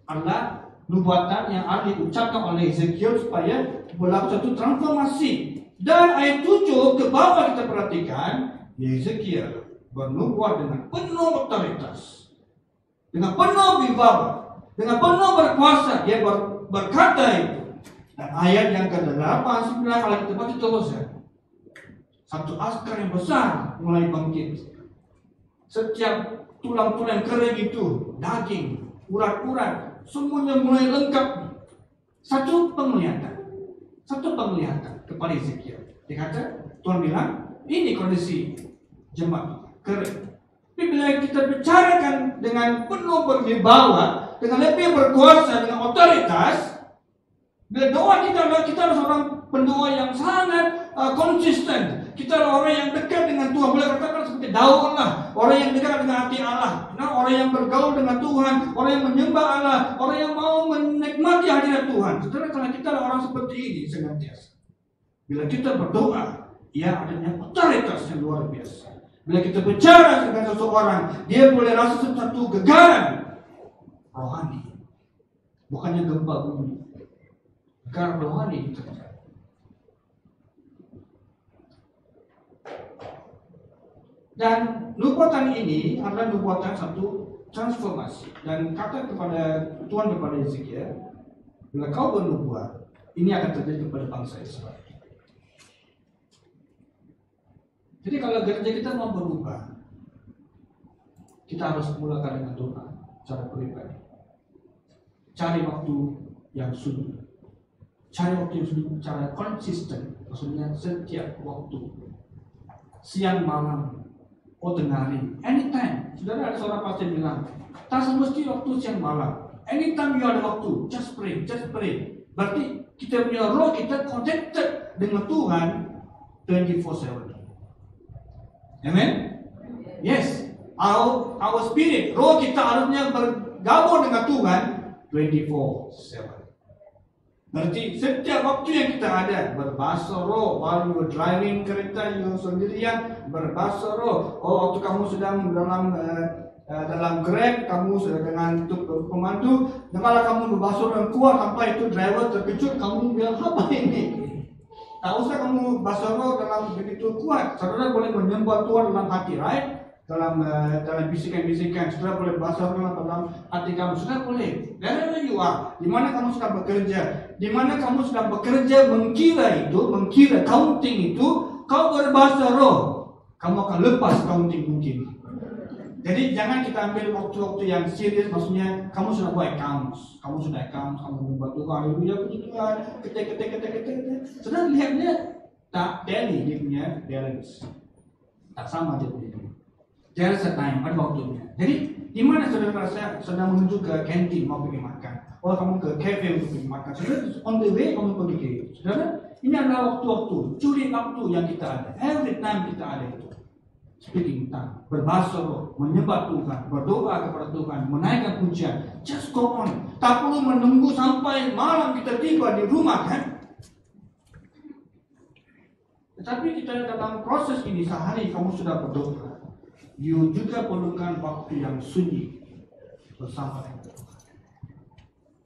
adalah nubuatan yang harus diucapkan oleh Ezekiel supaya berlaku satu transformasi. Dan ayat 7 ke bawah kita perhatikan, Ezekiel bernubuat dengan penuh otoritas, dengan penuh wibawa, dengan penuh berkuasa. Dia berkata itu. Dan ayat yang ke-8, 9, kalau kita baca terus ya, satu askar yang besar mulai bangkit. Setiap tulang-tulang kering itu, daging, urat-urat, semuanya mulai lengkap. Satu penglihatan kepada Ezekiel. Dikata, Tuhan bilang, ini kondisi jemaat kering. Tapi bila kita bicarakan dengan penuh berwibawa, dengan lebih berkuasa, dengan otoritas, bila doa kita adalah seorang pendoa yang sangat konsisten. Kita adalah orang yang dekat dengan Tuhan. Boleh katakan seperti Daud lah, orang yang dekat dengan hati Allah. Orang yang bergaul dengan Tuhan, orang yang menyembah Allah, orang yang mau menikmati hadirat Tuhan. Saudara, kalau kita adalah orang seperti ini senantiasa, bila kita berdoa, ia adanya otoritas yang luar biasa. Bila kita bicara dengan seseorang, dia boleh rasa satu gegaran rohani, bukannya gempa bumi. Gegaran rohani itu. Dan nubuatan ini adalah nubuatan satu transformasi. Dan kata kepada Tuhan kepada Ezekiel, bila kau bernubuat, ini akan terjadi kepada bangsa Israel. Jadi kalau gereja kita mau berubah, kita harus mulakan dengan doa secara pribadi. Cari waktu yang sunyi. Cari waktu yang sunyi secara konsisten. Maksudnya setiap waktu. Siang malam. Tengah hari. Anytime. Saudara, ada seorang pastor bilang, tak semesti waktu siang malam. Anytime you ada waktu, just pray. Berarti kita punya roh kita connected dengan Tuhan 24/7. Amen? Yes. Our spirit, roh kita harusnya bergabung dengan Tuhan 24/7. Berarti setiap waktu yang kita ada berbahasa roh. While you driving kereta, you sendirian berbahasa roh. Waktu kamu sedang dalam Grab, kamu sedang dengan pemandu, dengarlah kamu berbahasa roh yang kuat sampai itu driver terkejut. Kamu bilang apa ini? Tak usah kamu bahasa roh dalam begitu kuat. Saudara boleh menyembah Tuhan dalam hati, right? Dalam bisikan-bisikan, saudara boleh bahasa roh dalam hati kamu, saudara boleh. Wherever you are, di mana kamu sedang bekerja, di mana kamu sedang bekerja, mengkira counting itu, kau berbahasa roh, kamu akan lepas counting mungkin. Jadi jangan kita ambil waktu-waktu yang serius, maksudnya kamu sudah buat accounts, kamu membuat Tuhan, haleluya puji Tuhan, ketik. Saudara lihatnya tak daily dia punya balance, tak sama dia punya. There is a time, ada waktunya. Jadi di mana saudara rasa sedang menuju ke kantin mau pergi makan, kamu ke cafe untuk pergi makan, saudara on the way kamu pergi ke, saudara ini adalah waktu-waktu, curi waktu yang kita ada. Every time kita ada itu. Speaking tongue, berbahasa roh, menyembah Tuhan, berdoa kepada Tuhan, menaikkan pujian. Just go on. Tak perlu menunggu sampai malam kita tiba di rumah kan. Tetapi kita dalam proses ini sehari kamu sudah berdoa. You juga perlukan waktu yang sunyi bersama dengan Tuhan.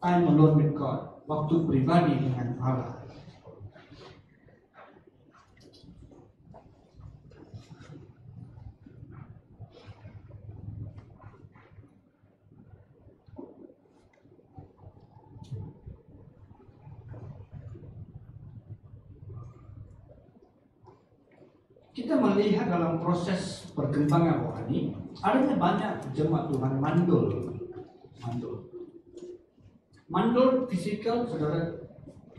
Time alone with God. Waktu pribadi dengan Allah. Kita melihat dalam proses perkembangan rohani, adanya banyak jemaat Tuhan mandul fisikal, saudara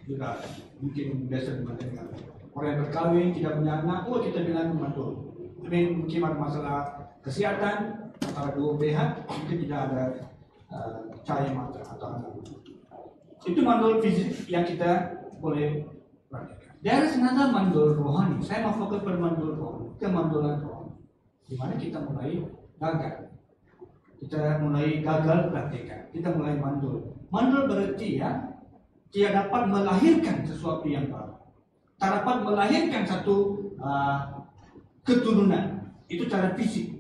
juga mungkin biasa mendengar orang yang berkahwin tidak punya anak, kita bilang mandul. Mungkin ada masalah kesehatan antara dua pihak, mungkin tidak ada cahaya mata atau anak. Itu mandul fisik yang kita boleh perhatikan. There is another mandul rohani. Saya mau fokus pada mandul rohani, kemandulan rohani, di mana kita mulai gagal. Kita mulai gagal praktikan. Kita mulai mandul. Mandul berarti dia dapat melahirkan sesuatu yang baru. Tak dapat melahirkan satu keturunan. Itu cara fisik.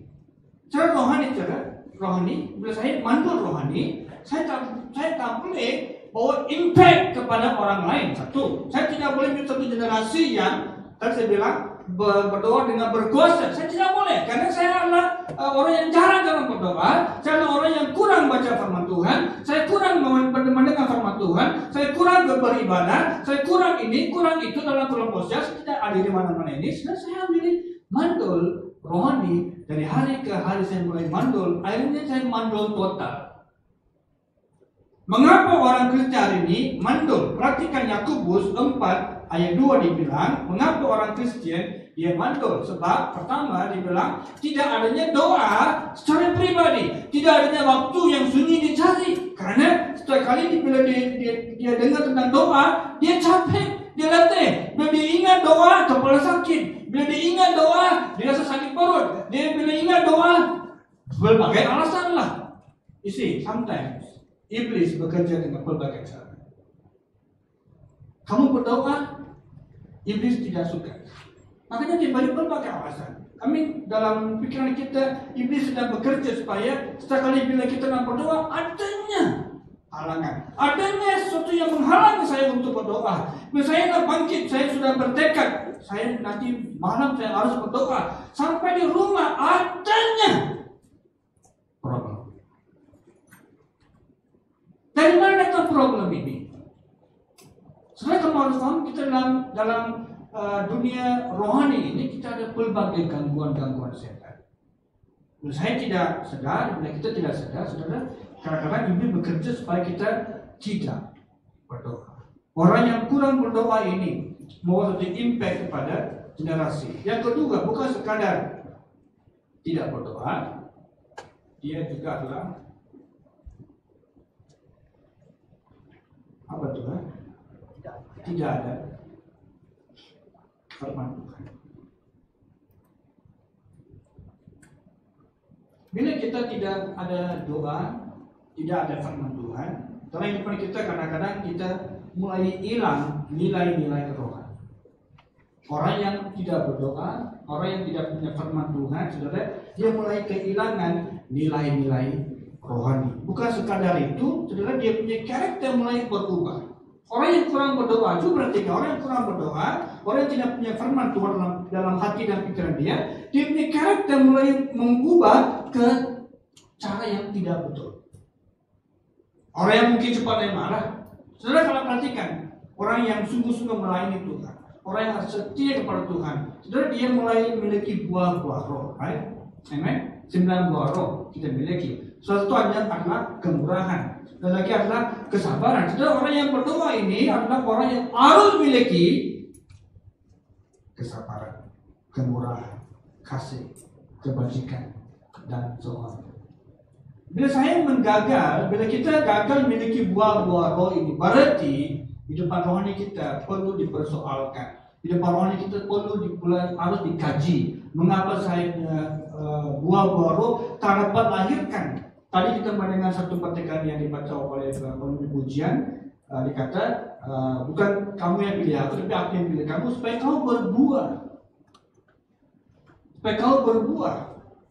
Cara rohani, bila saya mandul rohani, saya tak boleh bawa impact kepada orang lain. Satu, saya tidak boleh menjadi satu generasi yang tadi saya bilang berdoa dengan berkuasa. Saya tidak boleh, karena saya adalah orang yang jarang berdoa. Saya adalah orang yang kurang baca firman Tuhan. Saya kurang mendengar firman Tuhan. Saya kurang beribadah. Saya kurang ini, kurang itu dalam kelompok saya. Saya tidak ada di mana-mana ini. Dan saya milih mandul rohani. Dari hari ke hari saya mulai mandul. Akhirnya saya mandul total. Mengapa orang Kristen hari ini mandul? Perhatikan Yakobus 4 ayat 2 dibilang, mengapa orang Kristen dia mandul? Sebab pertama dibilang tidak adanya doa secara pribadi, tidak adanya waktu yang sunyi dicari. Karena setiap kali bila dia dengar tentang doa, dia capek, dia letih. Bila dia ingat doa, kepala sakit. Bila dia ingat doa, dia rasa sakit perut. Bila ingat doa, berbagai alasan lah. You see, sometimes Iblis bekerja dengan pelbagai cara. Kamu berdoa, Iblis tidak suka. Makanya dia beri pelbagai alasan. Dalam pikiran kita, Iblis sedang bekerja supaya setiap kali bila kita nak berdoa, adanya halangan. Adanya sesuatu yang menghalangi saya untuk berdoa. Bila saya nak bangkit, saya sudah bertekad. Saya nanti malam saya harus berdoa. Sampai di rumah, adanya problem. Dari mana datang problem ini? Sebenarnya kamu harus paham, kita dalam dunia rohani ini kita ada pelbagai gangguan setan. Bila saya tidak sadar, bila kita tidak sadar, saudara, kadang-kadang iblis bekerja supaya kita tidak berdoa. Orang yang kurang berdoa ini membawa satu impact kepada generasi. Yang kedua, bukan sekadar tidak berdoa, dia juga adalah apa Tuhan? Tidak ada firman Tuhan. Bila kita tidak ada doa, tidak ada firman Tuhan, dalam hidup kita kadang-kadang kita mulai hilang nilai-nilai rohani. Orang yang tidak berdoa, orang yang tidak punya firman Tuhan, saudara, dia mulai kehilangan nilai-nilai rohani. Bukan sekadar itu, saudara, dia punya karakter mulai berubah. Orang yang kurang berdoa, itu berarti orang yang kurang berdoa, orang yang tidak punya firman Tuhan dalam hati dan pikiran dia punya karakter mulai mengubah ke cara yang tidak betul. Orang yang mungkin cepat marah, saudara kalau perhatikan, orang yang sungguh-sungguh melayani Tuhan, orang yang setia kepada Tuhan, saudara, dia mulai memiliki buah-buah roh, right? Amen. 9 buah roh kita miliki. Satu adalah kemurahan, dan lagi adalah kesabaran. Saudara, orang yang berdoa ini adalah orang yang harus memiliki kesabaran, kemurahan, kasih, kebajikan, dan so on. Bila kita gagal memiliki buah-buah roh ini, berarti hidupan rohani kita perlu dipersoalkan. Hidupan rohani kita harus dikaji. Mengapa saya buah-buah roh tak dapat lahirkan? Tadi kita mendengar satu petikan yang dibaca oleh pemimpin pujian, dikata bukan kamu yang pilih aku, tapi aku yang pilih kamu supaya kamu berbuah. Supaya kamu berbuah.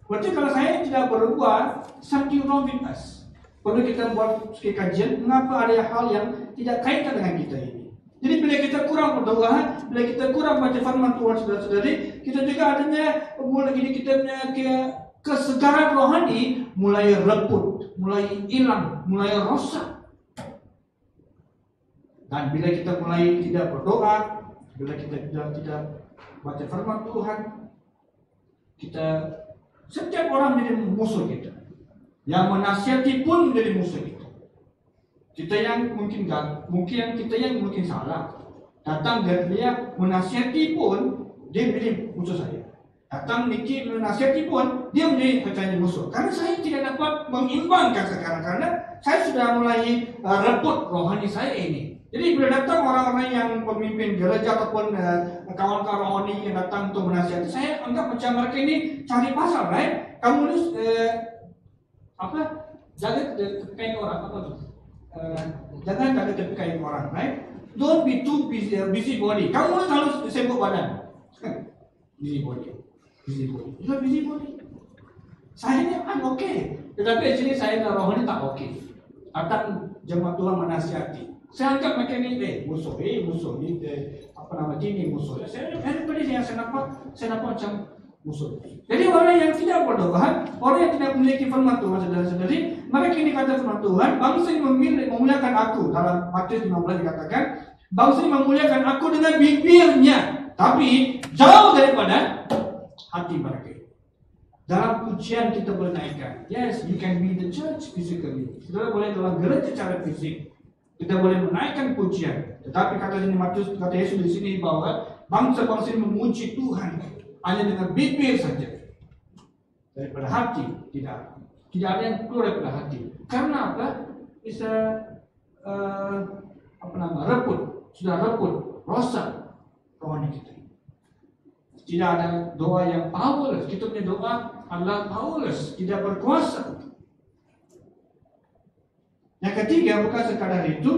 Berarti kalau saya tidak berbuah, something wrong with us. Perlu kita buat kajian, mengapa ada hal yang tidak kaitan dengan kita ini. Jadi bila kita kurang berdoa, bila kita kurang baca firman Tuhan, saudara-saudari, kita juga adanya mulai gini, kita punya kesegaran rohani mulai reput, mulai hilang, mulai rosak. Dan bila kita mulai tidak berdoa, bila kita tidak baca firman Tuhan, setiap orang menjadi musuh kita. Yang menasihati pun menjadi musuh kita. Kita yang mungkin salah, datang dia menasihati pun dia menjadi musuh saya. Datang Niki menasihati pun dia menjadi katanya musuh. Karena saya tidak dapat mengimbangkan sekarang, karena saya sudah mulai reput rohani saya ini. Jadi bila datang orang-orang yang pemimpin gereja ataupun kawan-kawan rohani yang datang untuk menasihati, saya anggap macam mereka ini cari pasal, right? Kamu nulis jaga kain orang apa tuh? Jangan jaga tepi kain orang, right? Don't be too busy body. Kamu harus sibuk badan. Busy body. Itu busy body. Saya ni okay, tetapi actually saya rohani tak okay. Datang jemaat Tuhan menasihati. Saya anggap mereka ni musuh ni musuh. Saya nampak macam musuh. Jadi orang yang tidak berdoa, orang yang tidak memiliki firman Tuhan, saudara-saudari, mereka ini kata firman Tuhan, bangsa ini memuliakan aku. Dalam Matius 15 dikatakan, bangsa ini memuliakan aku dengan bibirnya, tapi jauh daripada hati mereka. Dalam pujian kita boleh naikkan. Yes, you can be the church physically. Saudara boleh dalam gereja secara fisik. Kita boleh menaikkan pujian. Tetapi kata Yesus di sini bahwa bangsa-bangsa ini memuji Tuhan hanya dengan bibir saja. Daripada hati tidak ada yang keluar daripada hati. Karena apa? Bisa sudah reput, rosak rohani kita. Tidak ada doa yang powerless. Kita punya doa adalah powerless, tidak berkuasa. Yang ketiga, bukan sekadar itu,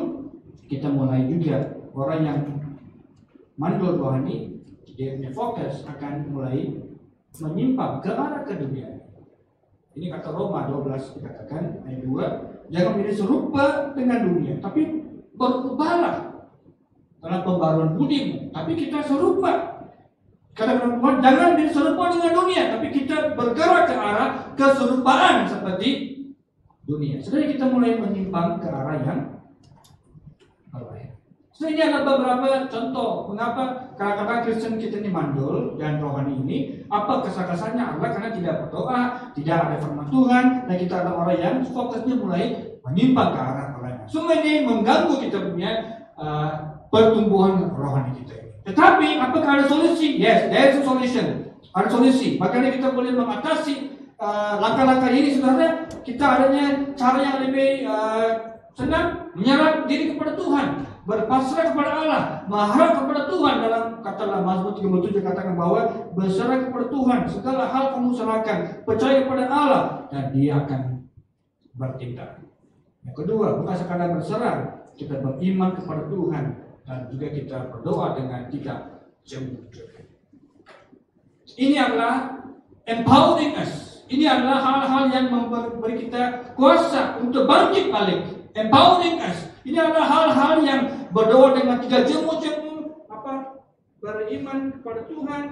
kita mulai juga orang yang mandul rohani, dia punya fokus akan mulai menyimpang ke arah kedunia. Ini kata Roma 12 dikatakan ayat 2, jangan menjadi serupa dengan dunia, tapi berubahlah dalam pembaruan budimu. Tapi kita serupa. Kata Tuhan, jangan menjadi serupa dengan dunia, tapi kita bergerak ke arah keserupaan seperti dunia. Sebenarnya kita mulai menyimpang ke arah yang berbahaya. Ini ada beberapa contoh mengapa kadang-kadang Kristen kita ini mandul dan rohani ini. Apa kesan-kesannya adalah karena tidak berdoa, tidak ada firman Tuhan, dan kita ada orang yang fokusnya mulai menyimpang ke arah lain. Semua ini mengganggu kita punya pertumbuhan rohani kita. Tetapi apakah ada solusi? Yes, there is a solution. Ada solusi. Makanya kita boleh mengatasi langkah-langkah ini. Sebenarnya kita adanya cara yang lebih senang, menyerah diri kepada Tuhan, berpasrah kepada Allah, mengharap kepada Tuhan. Dalam katalah Mazmur 37 katakan bahwa berserah kepada Tuhan, segala hal kamu serahkan, percaya kepada Allah, dan Dia akan bertindak. Yang kedua, bukan sekadar berserah, kita beriman kepada Tuhan dan juga kita berdoa dengan tidak jemu. Ini adalah empowering us. Ini adalah hal-hal yang memberi kita kuasa untuk bangkit balik. Empowering us. Ini adalah hal-hal yang berdoa dengan tidak jemu-jemu, beriman kepada Tuhan.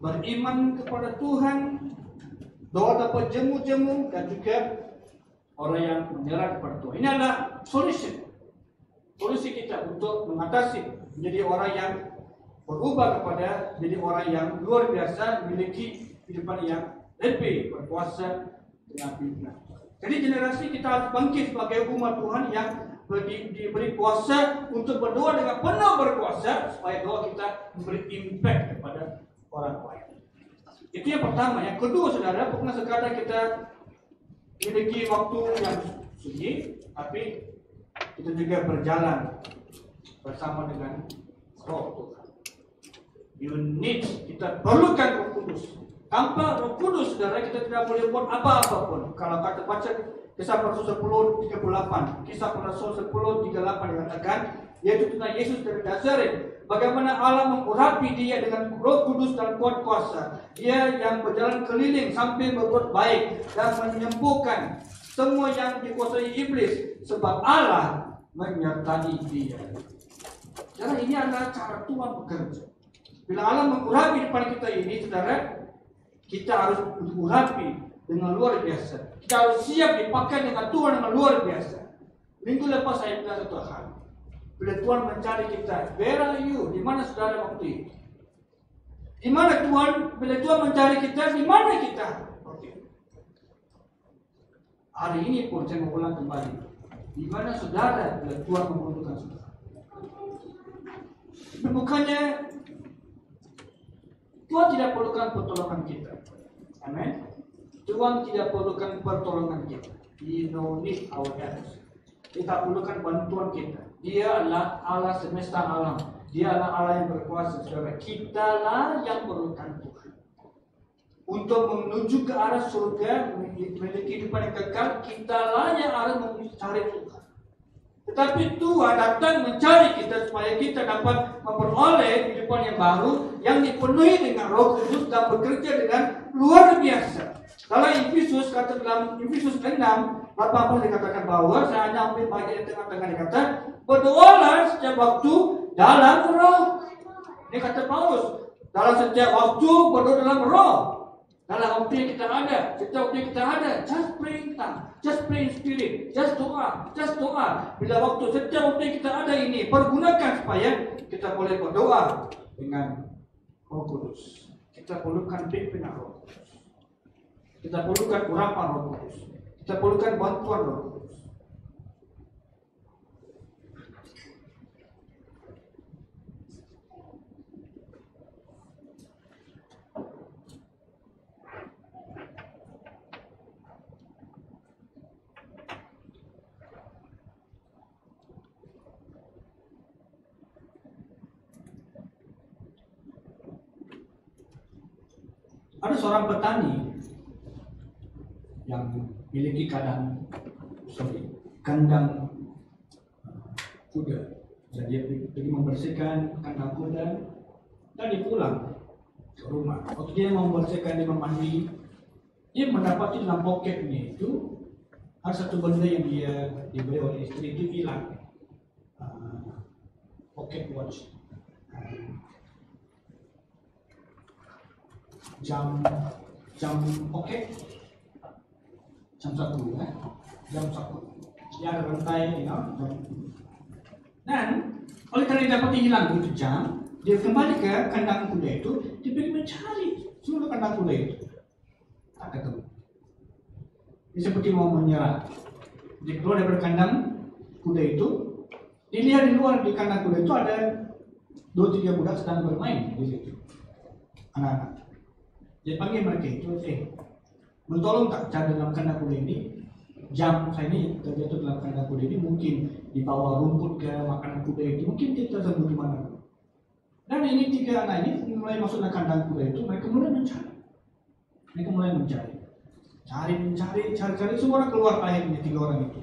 Beriman kepada Tuhan, doa tanpa jemu-jemu, dan juga orang yang menyerah kepada Tuhan. Ini adalah solusi kita untuk mengatasi menjadi orang yang berubah kepada menjadi orang yang luar biasa, memiliki kehidupan yang lebih berkuasa dengan pimpinan. Jadi generasi kita harus bangkit sebagai umat Tuhan yang diberi kuasa untuk berdoa dengan penuh berkuasa supaya doa kita memberi impact kepada orang lain. Itu yang pertama. Yang kedua, saudara, bukan sekadar kita memiliki waktu yang sunyi, tapi kita juga berjalan bersama dengan Roh Tuhan. Kita perlukan Roh Kudus. Tanpa Roh Kudus, saudara, kita tidak boleh buat apa-apa pun. Kalau kata baca Kisah para Rasul 10:38, Kisah para Rasul 10:38 dikatakan, yaitu tentang Yesus dari Nazaret. Bagaimana Allah mengurapi dia dengan Roh Kudus dan kuat kuasa. Dia yang berjalan keliling sambil berbuat baik dan menyembuhkan semua yang dikuasai iblis, sebab Allah menyertai dia. Jadi ini adalah cara Tuhan bekerja. Bila Allah mengurapi di depan kita ini, saudara, kita harus mengurapi dengan luar biasa. Kita harus siap dipakai dengan Tuhan dengan luar biasa. Minggu lepas saya bilang satu hal. Bila Tuhan mencari kita, where are you? Di mana saudara waktu itu? Di mana Tuhan? Bila Tuhan mencari kita, di mana kita? Oke. Hari ini pun saya mau ulang kembali. Di mana saudara bila Tuhan membutuhkan saudara? Bukannya Tuhan tidak perlukan pertolongan kita. Amin. Tuhan tidak perlukan pertolongan kita. He no need our help. Kita perlukan bantuan kita. Dia adalah Allah semesta alam. Dia adalah Allah yang berkuasa, saudara. Kita lah yang perlukan Tuhan. Untuk menuju ke arah surga, memiliki kehidupan yang kekal, kita lah yang harus mencari Tuhan. Tetapi Tuhan datang mencari kita supaya kita dapat memperoleh kehidupan yang baru, yang dipenuhi dengan Roh Kudus dan bekerja dengan luar biasa. Kalau Efesus kata dalam Efesus 6:18 dikatakan bahwa saya hanya ambil bagian di tengah-tengah dikata berdoalah setiap waktu dalam Roh. Ini kata Paulus, dalam setiap waktu berdoa dalam Roh. Dalam waktu yang kita ada, setiap waktu yang kita ada, just pray in tongue, just pray in spirit, just doa. Bila waktu setiap waktu yang kita ada ini pergunakan supaya kita boleh berdoa dengan Roh Kudus. Kita perlukan pimpinan Roh Kudus. Kita perlukan urapan Roh Kudus. Kita perlukan bantuan Roh Kudus. Ada seorang petani yang memiliki kandang kuda. Dan dia pergi membersihkan kandang kuda dan dia pulang ke rumah. Waktu dia membersihkan, dia mandi, dia mendapati dalam poketnya itu ada satu benda yang dia diberi oleh istri itu hilang. Pocket watch. Jam pocket. Jam saku. Dia ada rantai, Dan oleh karena dapat hilang itu jam, dia kembali ke kandang kuda itu, dia pergi mencari seluruh kandang kuda itu. Tak ketemu. Dia seperti mau menyerah. Dia keluar dari kandang kuda itu, dilihat di luar di kandang kuda itu ada 2-3 budak sedang bermain di situ. Anak-anak. Dia panggil mereka itu, mentolong tak cari dalam kandang kuda ini? Jam saya ini terjatuh dalam kandang kuda ini, mungkin di bawah rumput ke makanan kuda itu, mungkin dia tersembunyi di mana. Dan ini 3 anak ini mulai masuk ke kandang kuda itu, mereka mulai mencari. Cari, semua orang keluar akhirnya 3 orang itu.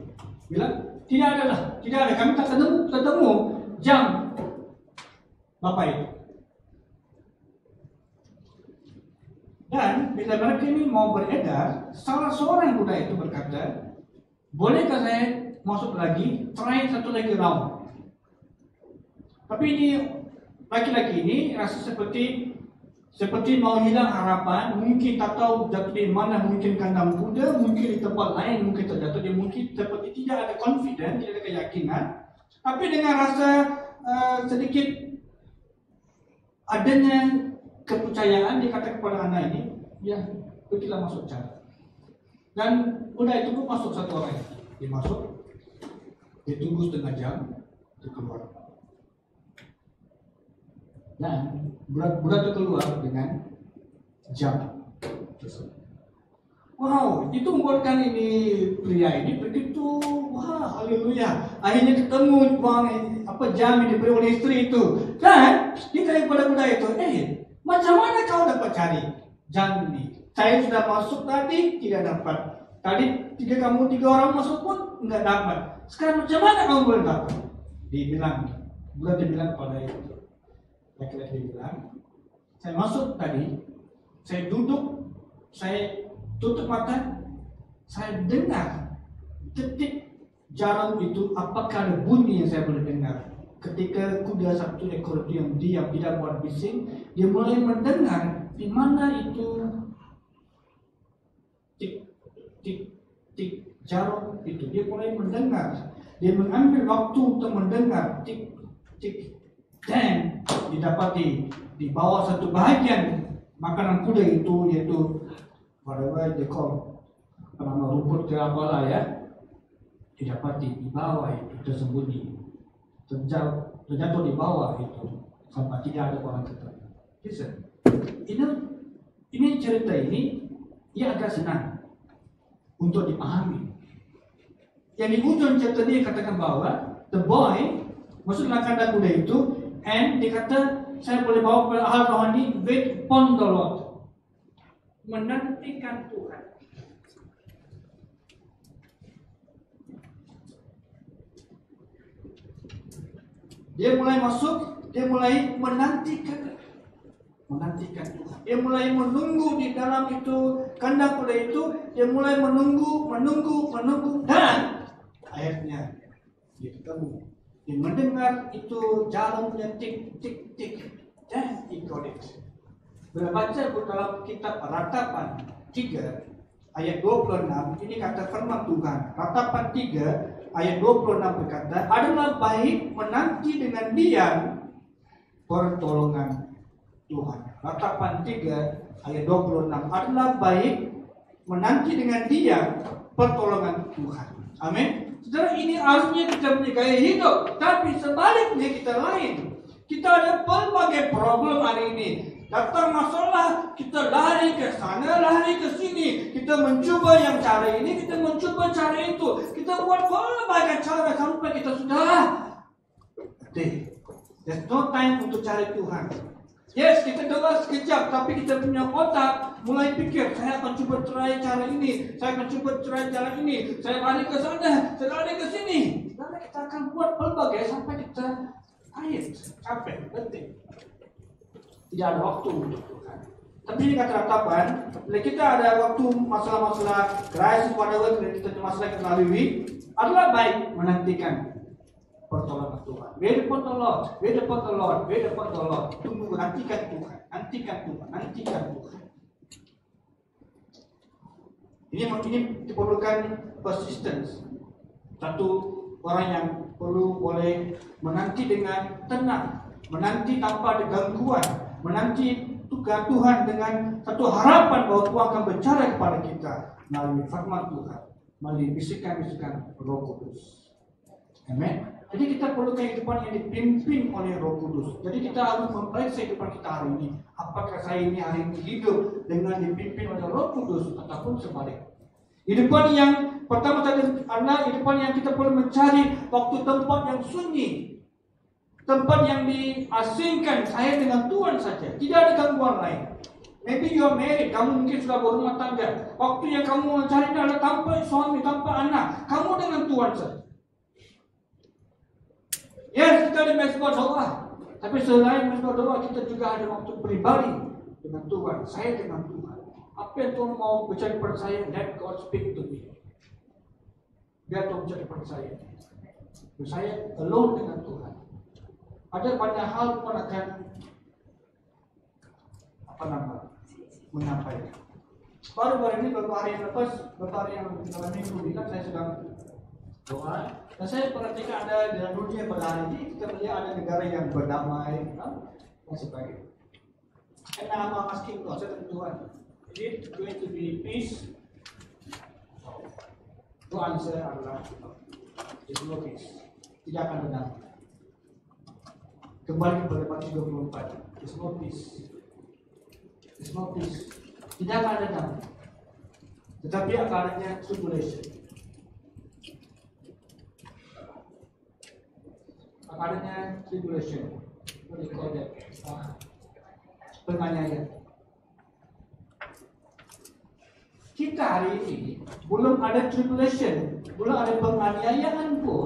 Bilang, tidak ada, kami tak ketemu jam Bapak itu. Dan bila mereka ini mau beredar, salah seorang budak itu berkata, bolehkah saya masuk lagi, try satu lagi round. Tapi ini laki-laki ini rasa seperti mau hilang harapan, mungkin tak tahu jatuh di mana, mungkin kandang kuda, mungkin di tempat lain, mungkin terjatuh, dia mungkin seperti tidak ada confidence, tidak ada keyakinan. Tapi dengan rasa sedikit adanya kepercayaan, dia kata kepada anak ini, ya pergilah masuk cara. Dan udah itu pun masuk satu orang. Dia masuk, dia tunggu setengah jam, dia keluar. Dan budak itu keluar dengan jam. Wow, itu membuatkan ini pria ini begitu, wah, haleluya. Akhirnya ketemu jam yang diberi oleh istri itu. Dan dia tanya kepada budak itu, macam mana kau dapat cari jam ini? Saya sudah masuk tadi, tidak dapat. Tadi kamu tiga orang masuk pun enggak dapat. Sekarang macam mana kamu boleh dapat? Budak dia bilang pada itu. Laki-laki bilang, saya masuk tadi, saya duduk, saya tutup mata, saya dengar detik jarum itu, apakah ada bunyi yang saya boleh dengar. Ketika kuda satu ekor itu yang diam, tidak buat bising, dia mulai mendengar di mana itu tik tik tik jarum itu. Dia mulai mendengar. Dia mengambil waktu untuk mendengar tik tik, dan didapati di bawah satu bahagian makanan kuda itu, yaitu whatever they call, rumput ke apalah ya, didapati di bawah itu tersembunyi, terjatuh di bawah itu sampai tidak ada orang ketemu. Listen, ini cerita ini ia agak senang untuk dipahami. Yang di ujung cerita dia katakan bahwa the boy maksudnya kandang kuda itu, and dia kata saya boleh bawa kepada hal rohani, wait upon the Lord, menantikan Tuhan. Dia mulai masuk, dia mulai menantikan Tuhan. Dia mulai menunggu di dalam itu kandang kuda itu. Dia mulai menunggu, dan akhirnya dia ketemu. Dia mendengar itu jarumnya tik tik tik, dan he got it. Bila baca dalam kitab Ratapan 3 ayat 26, ini kata firman Tuhan. Ratapan 3 ayat 26 berkata, adalah baik menanti dengan diam pertolongan Tuhan. Ratapan 3 ayat 26, adalah baik menanti dengan diam pertolongan Tuhan. Amin. Saudara, ini harusnya kita punya gaya hidup, tapi sebaliknya kita lain. Kita ada berbagai problem hari ini. Datang masalah, kita lari ke sana, lari ke sini. Kita mencoba yang cara ini, kita mencoba cara itu. Kita buat berbagai cara sampai kita sudah there's no time untuk cari Tuhan. Yes, kita doa sekejap, tapi kita punya otak mulai pikir, saya akan coba try cara ini, saya akan coba try cara ini, saya lari ke sana, saya lari ke sini. Karena kita akan buat berbagai sampai kita capek, letih. Tidak ada waktu untuk Tuhan. Tapi ini kata Ratapan, bila kita ada waktu masalah-masalah krisis, whatever kita masalah kita lalui, adalah baik menantikan pertolongan Tuhan. Wait upon the Lord, wait upon the Lord, wait upon the Lord. Tunggu, nantikan Tuhan, nantikan Tuhan, nantikan Tuhan. Ini diperlukan persistence. Satu orang yang boleh menanti dengan tenang, menanti tanpa ada gangguan, menanti Tuhan dengan satu harapan bahwa Tuhan akan berbicara kepada kita melalui firman Tuhan, melalui bisikan-bisikan Roh Kudus. Amin. Jadi kita perlu kehidupan yang dipimpin oleh Roh Kudus. Jadi kita harus memperiksa kehidupan kita hari ini. Apakah saya ini hari ini hidup dengan dipimpin oleh Roh Kudus ataupun sebaliknya. Kehidupan yang pertama tadi adalah kehidupan yang kita perlu mencari waktu tempat yang sunyi. Tempat yang diasingkan saya dengan Tuhan saja. Tidak ada gangguan lain. Maybe you are married, kamu mungkin sudah berumah tangga. Waktu yang kamu mencari adalah tanpa suami, tanpa anak. Kamu dengan Tuhan saja. Ya, kita di mesbah doa. Tapi selain mesbah doa, kita juga ada waktu pribadi dengan Tuhan. Saya dengan Tuhan. Apa yang Tuhan mau bicara kepada saya, let God speak to me. Biar Tuhan bicara kepada saya. Saya alone dengan Tuhan. Ada banyak hal Tuhan akan menyampaikan. Baru-baru ini beberapa hari yang dalam minggu ini kan saya sedang doa. Dan saya perhatikan ada dalam dunia pada hari ini kita melihat ada negara yang berdamai dan sebagainya. And I'm asking God, saya Tuhan, is it going to be peace Doa saya adalah dislokis, tidak akan benar. Kembali kepada Matius 24, dislokis, tidak akan benar. Tetapi akarnya tribulation. Akarnya tribulation. What do you call that? Penganiayaan. Kita hari ini belum ada tribulation, belum ada penganiayaan pun,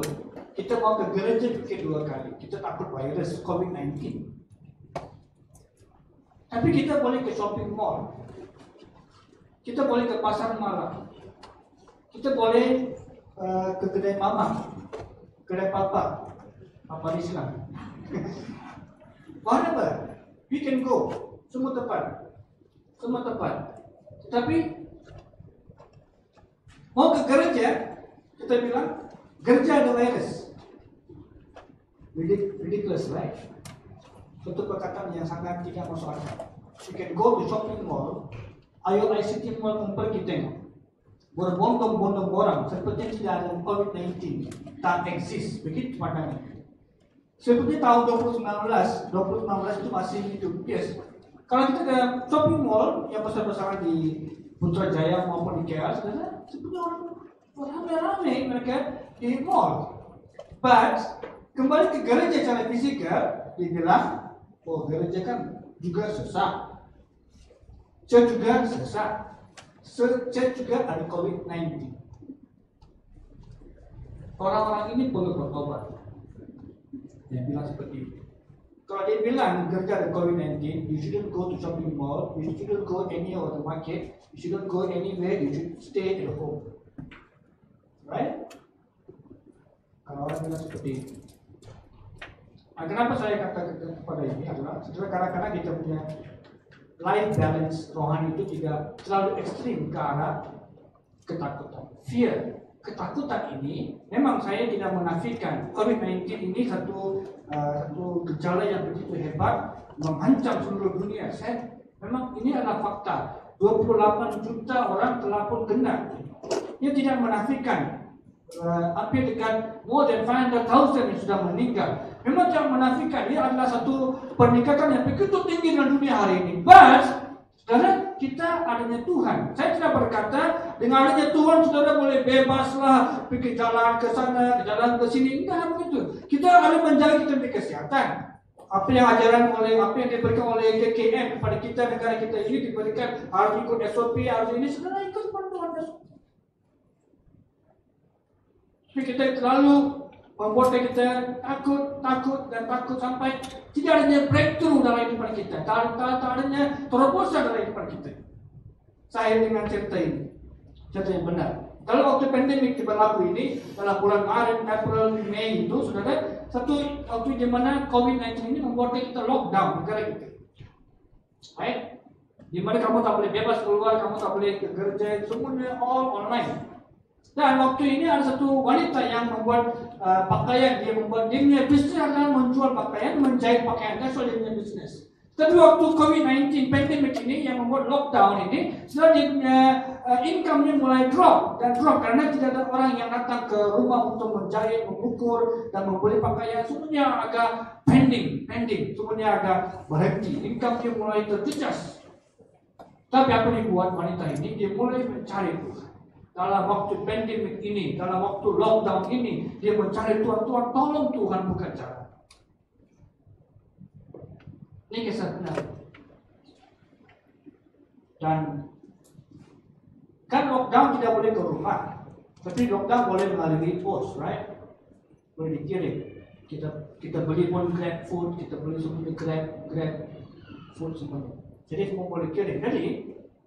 kita mau ke gereja kedua kali. Kita takut virus COVID-19. Tapi kita boleh ke shopping mall. Kita boleh ke pasar malam. Kita boleh ke kedai mama, kedai papa Islam. Whatever, we can go. Semua tempat. Tetapi mau ke gereja, kita bilang gereja ada virus. Ridiculous, right? Suatu perkataan yang sangat tidak masuk akal. You can go to shopping mall. Ayo ICT Mall memper kita berbondong-bondong orang seperti tidak ada COVID-19, tak eksis, begitu maknanya. Seperti tahun 2019 itu masih hidup, yes. Kalau kita ke shopping mall yang besar-besar di Putrajaya maupun di KL, seperti orang ramai mereka di mall. But kembali ke gereja secara fisikal, dibilang, oh gereja kan juga sesak. Church juga sesak. Church juga ada COVID-19. Orang-orang ini perlu bertobat. Dia bilang seperti itu. Kalau dia bilang gereja ada COVID-19, you shouldn't go to shopping mall, you shouldn't go any of the market, you shouldn't go anywhere, you should stay at home. Right? Kalau orang bilang seperti itu. Nah, kenapa saya katakan kepada ini adalah kadang-kadang kita punya life balance rohani itu tidak terlalu ekstrim ke arah ketakutan, fear. Ketakutan ini memang saya tidak menafikan COVID-19 ini satu gejala yang begitu hebat mengancam seluruh dunia. Memang ini adalah fakta. 28 juta orang telah pun kena. Dia tidak menafikan hampir dekat more than 500,000 yang sudah meninggal. Memang tidak menafikan dia adalah satu peningkatan yang begitu tinggi dalam dunia hari ini. But, saudara, kita adanya Tuhan. Saya tidak berkata dengan adanya Tuhan saudara boleh bebaslah pergi jalan ke sana, jalan ke sini. Enggak begitu. Kita harus menjaga kita di kesehatan. Apa yang diberikan oleh KKM kepada kita, negara kita ini diberikan harus ikut SOP, harus ini, saudara ikut panduan SOP. Tapi kita terlalu membuat kita takut sampai tidak adanya breakthrough dalam kehidupan kita, tak adanya terobosan dalam kehidupan kita. Saya dengan cerita ini, cerita yang benar. Kalau waktu pandemik berlaku ini, dalam bulan Maret, April, Mei itu, saudara, satu waktu di mana COVID-19 ini membuat kita lockdown negara kita. Baik, di mana kamu tak boleh bebas keluar, kamu tak boleh ke gereja, semuanya all online. Dan waktu ini ada satu wanita yang membuat pakaian, dia punya bisnis adalah menjual pakaian, menjahit pakaian, that's all dia punya bisnis. Tapi waktu COVID-19 pandemic ini yang membuat lockdown ini, sudah dia punya income-nya mulai drop karena tidak ada orang yang datang ke rumah untuk menjahit, mengukur dan membeli pakaian, semuanya agak pending, semuanya agak berhenti, income-nya mulai terjejas. Tapi apa yang dibuat wanita ini, dia mulai mencari Tuhan. Dalam waktu pandemik ini, dalam waktu lockdown ini, dia mencari Tuhan, tolong Tuhan buka jalan. Ini kisah benar. Dan kan lockdown tidak boleh ke rumah, tapi lockdown boleh melalui pos, right? Boleh dikirim. Kita beli pun Grab food, kita beli semua Grab food semuanya. Jadi semua boleh kirim. Jadi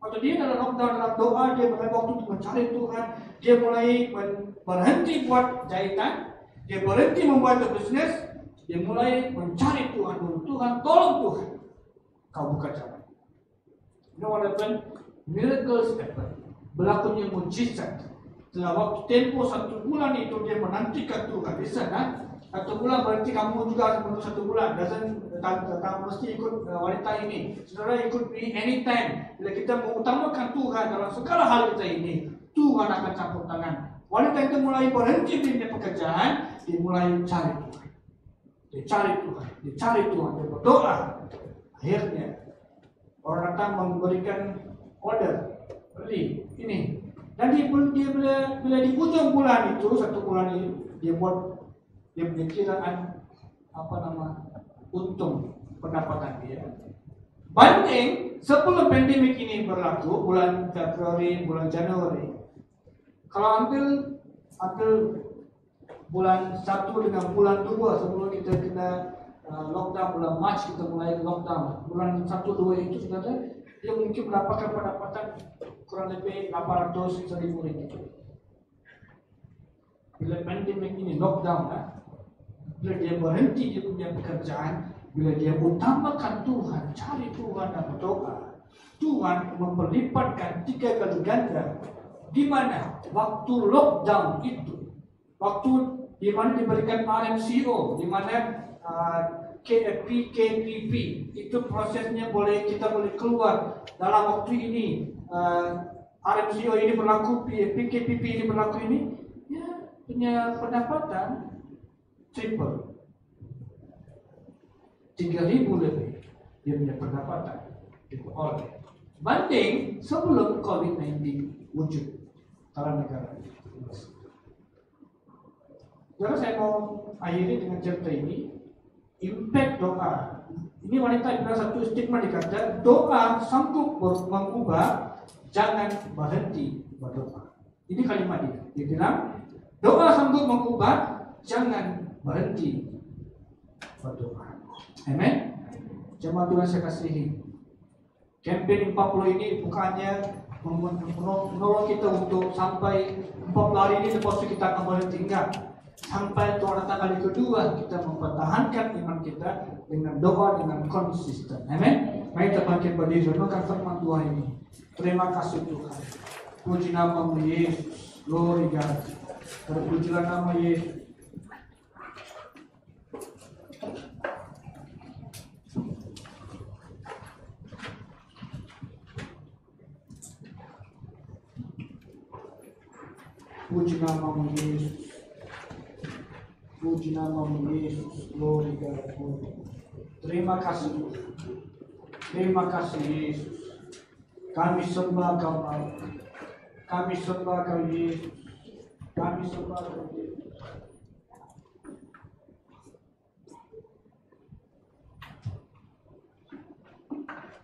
waktu dia dalam lockdown, dalam doa, dia mulai waktu untuk mencari Tuhan. Dia mulai berhenti buat jahitan, dia berhenti membuat bisnis, dia mulai mencari Tuhan. Tuhan, tolong Tuhan, kau buka jalan. You know what happened? Miracles happen. Berlakunya mujizat. Dalam waktu tempoh 1 bulan itu dia menantikan Tuhan di sana. 1 bulan berarti kamu juga harus menunggu 1 bulan. Tak mesti ikut wanita ini. Saudara ikut ini anytime. Bila kita mengutamakan Tuhan dalam segala hal kita ini, Tuhan akan campur tangan. Wanita itu mulai berhenti di pekerjaan, dia mulai cari Tuhan. Dia cari Tuhan, dia berdoa. Akhirnya orang datang memberikan order, beli ini. Dan dia bila di ujung bulan itu, 1 bulan ini, dia buat dia perkiraan untung pendapatan dia. Banding sebelum pandemik ini berlaku, bulan Februari, bulan Januari. Kalau ambil bulan 1 dengan bulan 2 sebelum kita kena lockdown, bulan Mac kita mulai lockdown. Bulan 1-2 itu sudah dia mungkin mendapatkan pendapatan kurang lebih 800.000 ringgit. Bila pandemik ini lockdown, bila dia berhenti dia punya pekerjaan, bila dia utamakan Tuhan, cari Tuhan dan berdoa, Tuhan memperlipatkan 3 kali ganda. Di mana waktu lockdown itu, waktu di mana diberikan RMCO, di mana KFP, KPP, itu prosesnya kita boleh keluar dalam waktu ini. RMCO ini berlaku, KPP ini berlaku ini, ya punya pendapatan triple, 3.000 lebih dia punya pendapatan diperoleh banding sebelum COVID-19 wujud dalam negara ini. Jadi saya mau akhiri dengan cerita ini, impact doa. Ini wanita bilang satu statement dikata, doa sanggup mengubah, jangan berhenti berdoa. Ini kalimat dia. Dia bilang, doa sanggup mengubah, jangan berhenti berdoa. Amen. Jemaat Tuhan saya kasihi. Campaign 40 ini bukannya menolong kita untuk sampai 40 hari ini lepas itu kita akan berhenti, enggak. Sampai Tuhan datang kali kedua, kita mempertahankan iman kita dengan doa, dengan konsisten. Amen. Mari kita bangkit berdiri, renungkan firman Tuhan ini. Terima kasih Tuhan. Puji nama-Mu Yesus. Glory God. Terpujilah nama Yesus. Puji nama-Mu Yesus. Puji nama-Mu Yesus. Glory God. Terima kasih Tuhan. Terima kasih Yesus. Kami sembah Kau Allah. Kami sembah Kau Yesus. Kami sembah Kau Yesus.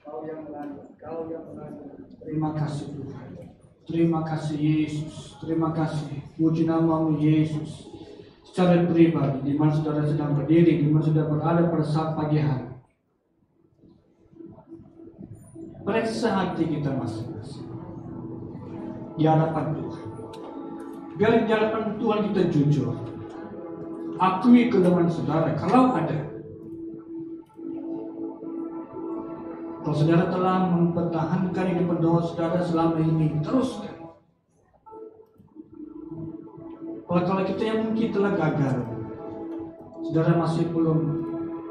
Kau yang melayani. Kau yang melayani. Terima kasih Tuhan. Terima kasih Yesus, terima kasih. Puji nama-Mu Yesus. Secara pribadi, di mana saudara sedang berdiri, di mana saudara berada pada saat pagi hari, periksa hati kita masing-masing di hadapan Tuhan. Biar di hadapan Tuhan kita jujur. Akui kelemahan saudara kalau ada. Kalau saudara telah mempertahankan hidup berdoa saudara selama ini, teruskan. Kalau kita yang mungkin telah gagal, saudara masih belum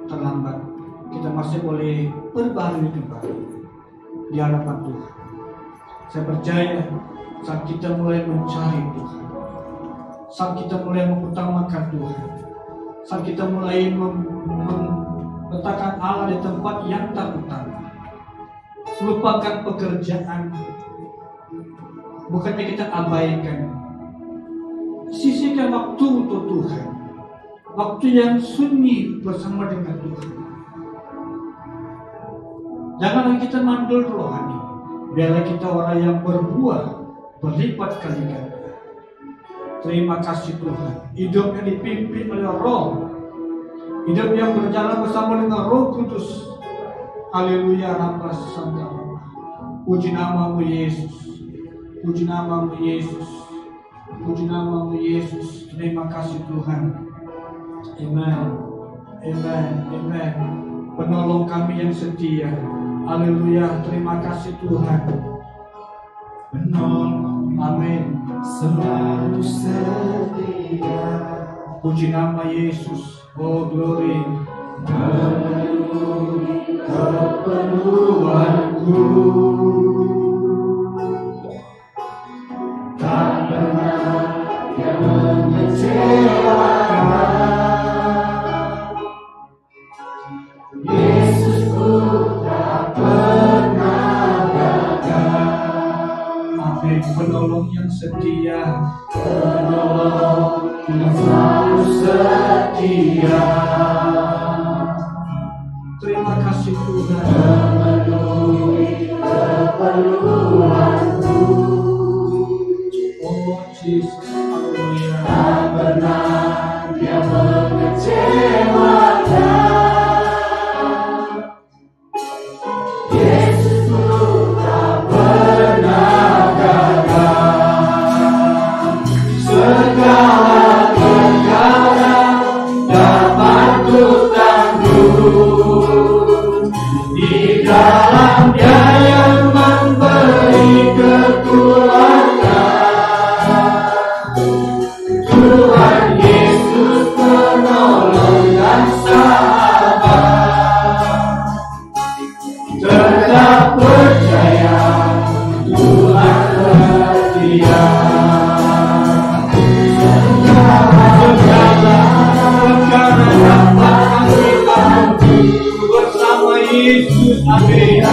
terlambat. Kita masih boleh perbaharui kembali di hadapan Tuhan. Saya percaya saat kita mulai mencari Tuhan, saat kita mulai mengutamakan Tuhan, saat kita mulai meletakkan Allah di tempat yang terutama, lupakan pekerjaan, bukannya kita abaikan. Sisihkan waktu untuk Tuhan, waktu yang sunyi bersama dengan Tuhan. Janganlah kita mandul rohani, biarlah kita orang yang berbuah berlipat kali ganda. Terima kasih Tuhan. Hidup yang dipimpin oleh Roh, hidup yang berjalan bersama dengan Roh Kudus. Haleluya, Rabbah Santa. Puji nama-Mu Yesus. Puji nama-Mu Yesus. Puji nama-Mu Yesus. Terima kasih Tuhan. Amen. Amen. Amen. Penolong kami yang setia. Haleluya. Terima kasih Tuhan. Penolong. Amin. Selalu setia. Puji nama Yesus. Oh glory. Memenuhi keperluanku, tak pernah Penolong yang setia, Penolong yang selalu setia. Terima kasih Tuhan, Memenuhi keperluanku. oh Yesus, haleluya. Tak pernah Dia mengecewakan. Yesusku tak pernah gagal. Segala perkara dapat ku tanggung di dalam Dia yang memberi kekuatan. Tuhan Yesus penolong dan sahabat. Tetap percaya Tuhan setia. Segala perkara dapat kita bersama Yesus. Amin.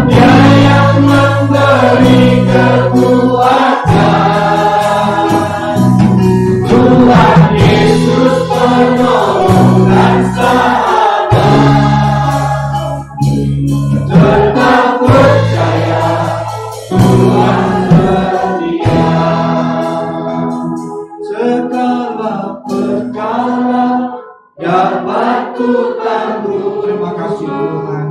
Dia yang memberi kekuatan. Tuhan Yesus penolong dan sahabat. Tetap percaya Tuhan setia. Segala perkara dapat ku tanggung. Terima kasih Tuhan.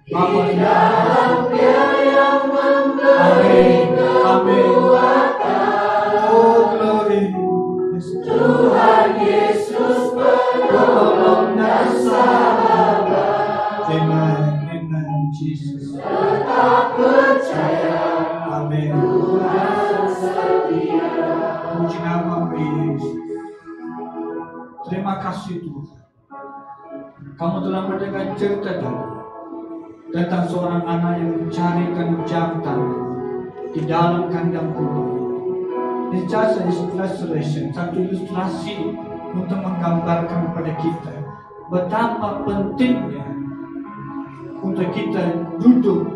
Bapa Di dalam Dia yang memberi kekuatan. oh glory. Tuhan Yesus penolong dan sahabat. Amen, amen, Jesus. Tetap percaya Amin. Tuhan setia. Puji nama Yesus. Terima kasih Tuhan. Kamu telah mendengar cerita tentang seorang anak yang mencarikan jantan di dalam kandang kuda. It's just an illustration, satu ilustrasi untuk menggambarkan kepada kita betapa pentingnya untuk kita duduk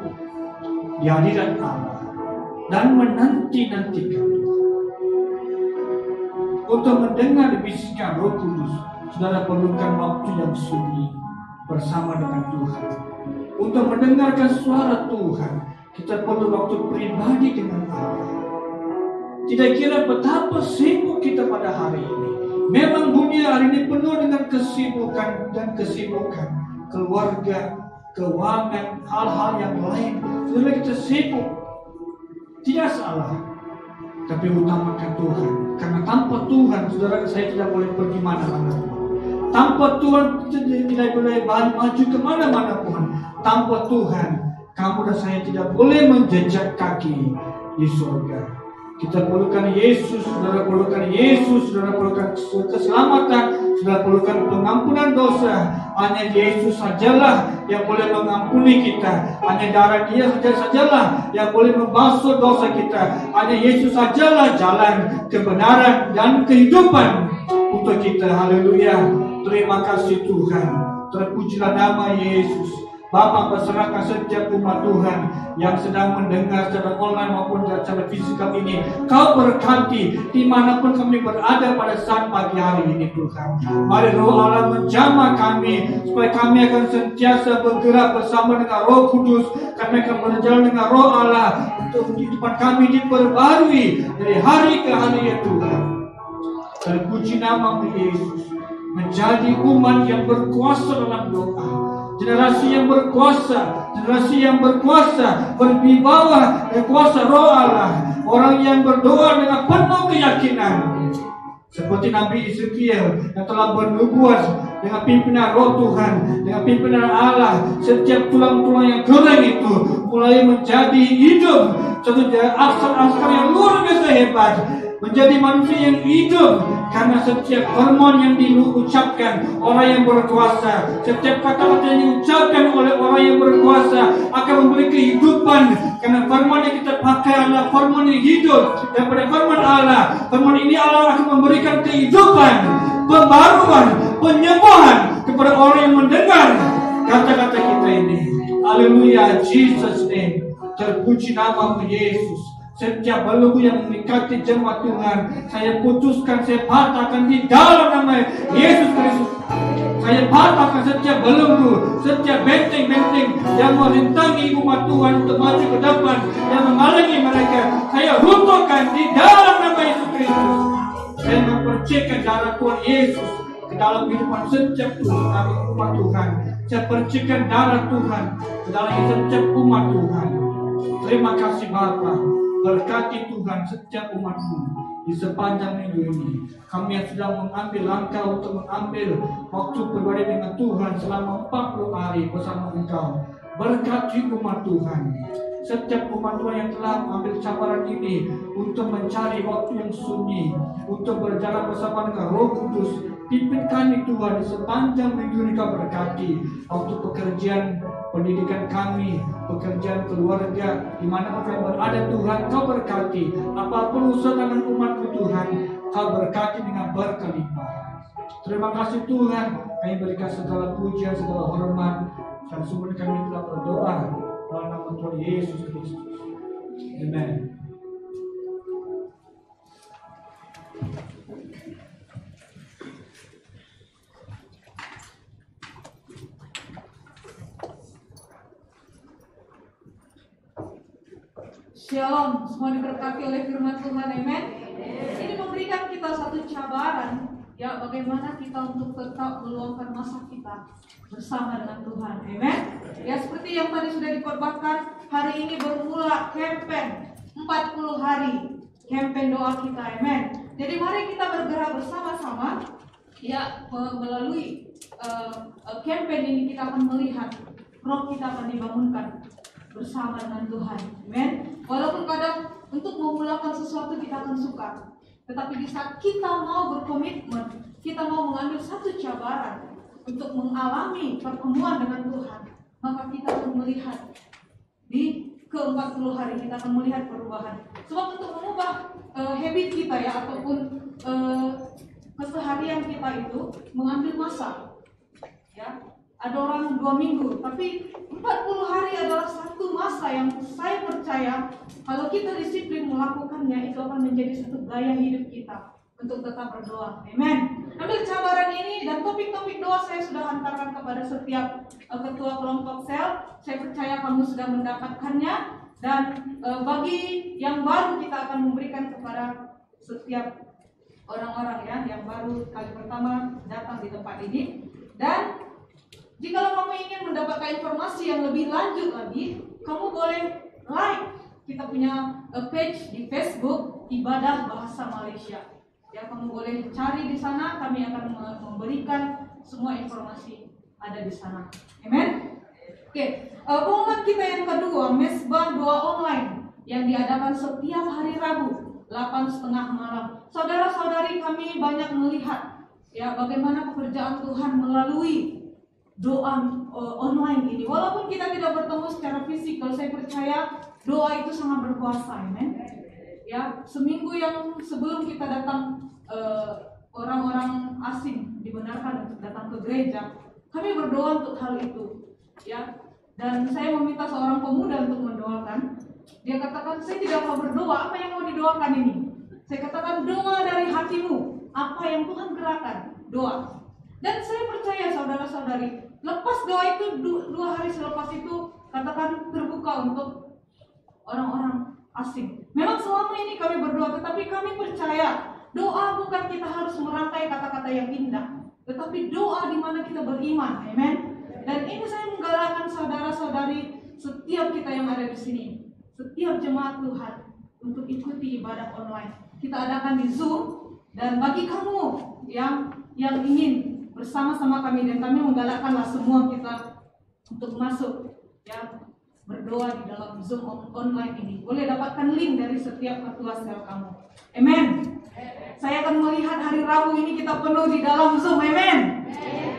di hadirat Allah dan menanti-nantikan untuk mendengar bisikan Roh Kudus. Saudara perlukan waktu yang sunyi bersama dengan Tuhan. Untuk mendengarkan suara Tuhan, kita perlu waktu pribadi dengan Allah. Tidak kira betapa sibuk kita pada hari ini. Memang dunia hari ini penuh dengan kesibukan dan kesibukan keluarga, keuangan, hal-hal yang lain. Saudara, kita sibuk. Tidak salah. Tapi utamakan Tuhan. Karena tanpa Tuhan, saudara, saya tidak boleh pergi mana-mana. Tanpa Tuhan, kita tidak boleh maju kemana-mana pun. Tanpa Tuhan, kamu dan saya tidak boleh menjejak kaki di surga. Kita perlukan Yesus, saudara perlukan Yesus, saudara perlukan keselamatan, saudara perlukan pengampunan dosa. Hanya Yesus sajalah yang boleh mengampuni kita. Hanya darah Dia sajalah yang boleh membasuh dosa kita. Hanya Yesus sajalah jalan kebenaran dan kehidupan untuk kita. Haleluya. Terima kasih Tuhan. Terpujilah nama Yesus. Bapa, berserahkan setiap umat Tuhan yang sedang mendengar secara online maupun secara fisikal ini. Kau berkati dimanapun kami berada pada saat pagi hari ini Tuhan. Mari Roh Allah menjamah kami, supaya kami akan sentiasa bergerak bersama dengan Roh Kudus. Kami akan berjalan dengan Roh Allah untuk kehidupan kami diperbarui dari hari ke hari ya Tuhan. Terpuji nama Yesus. Menjadi umat yang berkuasa dalam doa. Generasi yang berkuasa, berwibawa dan kuasa Roh Allah. Orang yang berdoa dengan penuh keyakinan. Seperti Nabi Ezekiel yang telah bernubuat dengan pimpinan Roh Tuhan, dengan pimpinan Allah. Setiap tulang-tulang yang kering itu mulai menjadi hidup. Satu askar yang luar biasa hebat. Menjadi manusia yang hidup karena setiap firman yang diucapkan orang yang berkuasa, setiap kata-kata yang diucapkan oleh orang yang berkuasa akan memberi kehidupan. Karena firman yang kita pakai adalah firman yang hidup. Daripada firman Allah, firman ini Allah akan memberikan kehidupan, pembaruan, penyembuhan kepada orang yang mendengar kata-kata kita ini. Haleluya, Jesus name. Terpuji nama Yesus. Setiap belenggu yang mendekati jemaat Tuhan, saya putuskan, saya patahkan di dalam nama Yesus Kristus. Saya patahkan setiap belenggu, setiap benteng-benteng yang merintangi umat Tuhan untuk maju ke depan, yang menghalangi mereka. Saya runtuhkan di dalam nama Yesus Kristus. Saya mempercayai darah Tuhan Yesus ke dalam kehidupan setiap umat Tuhan. Saya percikan darah Tuhan ke dalam setiap umat Tuhan. Terima kasih Bapa. Berkati Tuhan setiap umat-Mu di sepanjang minggu ini. Kami yang sudah mengambil langkah untuk mengambil waktu pribadi dengan Tuhan selama 40 hari bersama Engkau. Berkati umat Tuhan. Setiap umat Tuhan yang telah mengambil cabaran ini untuk mencari waktu yang sunyi, untuk berjalan bersama dengan Roh Kudus, pimpin kami Tuhan di sepanjang minggu ini. Kau berkati waktu pekerjaan pendidikan kami, pekerjaan keluarga, di mana kami berada Tuhan. Kau berkati apapun usaha dengan umat-Mu Tuhan, Kau berkati dengan berkelimpahan. Terima kasih Tuhan, kami berikan segala pujian, segala hormat, dan sumber kami telah berdoa dalam nama Tuhan Yesus Kristus. Amen. Shalom, semua diberkati oleh firman Tuhan, amen. Ini memberikan kita satu cabaran, ya, bagaimana kita untuk tetap meluangkan masa kita bersama dengan Tuhan, amen. Ya, seperti yang tadi sudah dikhotbahkan, hari ini bermula campaign 40 hari, campaign doa kita, amen. Jadi mari kita bergerak bersama-sama, ya, melalui campaign ini kita akan melihat roh kita akan dibangunkan bersama dengan Tuhan, amen. Walaupun kadang untuk memulakan sesuatu kita akan suka, tetapi di saat kita mau berkomitmen, kita mau mengambil satu cabaran untuk mengalami pertemuan dengan Tuhan, maka kita akan melihat di ke-40 hari kita akan melihat perubahan. Sebab untuk mengubah habit kita, ya, ataupun keseharian kita itu mengambil masa, ya. Ada orang 2 minggu, tapi 40 hari adalah satu masa yang saya percaya kalau kita disiplin melakukannya, itu akan menjadi satu gaya hidup kita untuk tetap berdoa. Amen. Ambil cabaran ini dan topik-topik doa saya sudah hantarkan kepada setiap ketua kelompok sel. Saya percaya kamu sudah mendapatkannya, dan bagi yang baru kita akan memberikan kepada setiap orang-orang, ya, yang baru kali pertama datang di tempat ini. Dan jika kamu ingin mendapatkan informasi yang lebih lanjut lagi, kamu boleh like kita punya page di Facebook Ibadah Bahasa Malaysia. Ya, kamu boleh cari di sana, kami akan memberikan semua informasi ada di sana. Amen. Oke, pengumuman kita yang kedua, Mesbah Doa Online yang diadakan setiap hari Rabu 8:30 malam. Saudara-saudari kami banyak melihat, ya, bagaimana pekerjaan Tuhan melalui doa online ini. Walaupun kita tidak bertemu secara fisikal, saya percaya doa itu sangat berkuasa, amen. Ya, seminggu yang sebelum kita datang, orang-orang asing dibenarkan untuk datang ke gereja, kami berdoa untuk hal itu, ya. Dan saya meminta seorang pemuda untuk mendoakan. Dia katakan, saya tidak mau berdoa, apa yang mau didoakan ini? Saya katakan, doa dari hatimu, apa yang Tuhan gerakan, doa. Dan saya percaya saudara-saudari, lepas doa itu 2 hari selepas itu, katakan terbuka untuk orang-orang asing. Memang selama ini kami berdoa, tetapi kami percaya doa bukan kita harus merangkai kata-kata yang indah, tetapi doa di mana kita beriman, amen. Dan ini saya menggalakkan saudara-saudari setiap kita yang ada di sini, setiap jemaat Tuhan untuk ikuti ibadah online. Kita adakan di Zoom, dan bagi kamu yang ingin bersama-sama kami, dan kami menggalakkanlah semua kita untuk masuk, ya, berdoa di dalam Zoom online ini. Boleh dapatkan link dari setiap ketua sel kamu. Amen. Saya akan melihat hari Rabu ini kita penuh di dalam Zoom. Amen.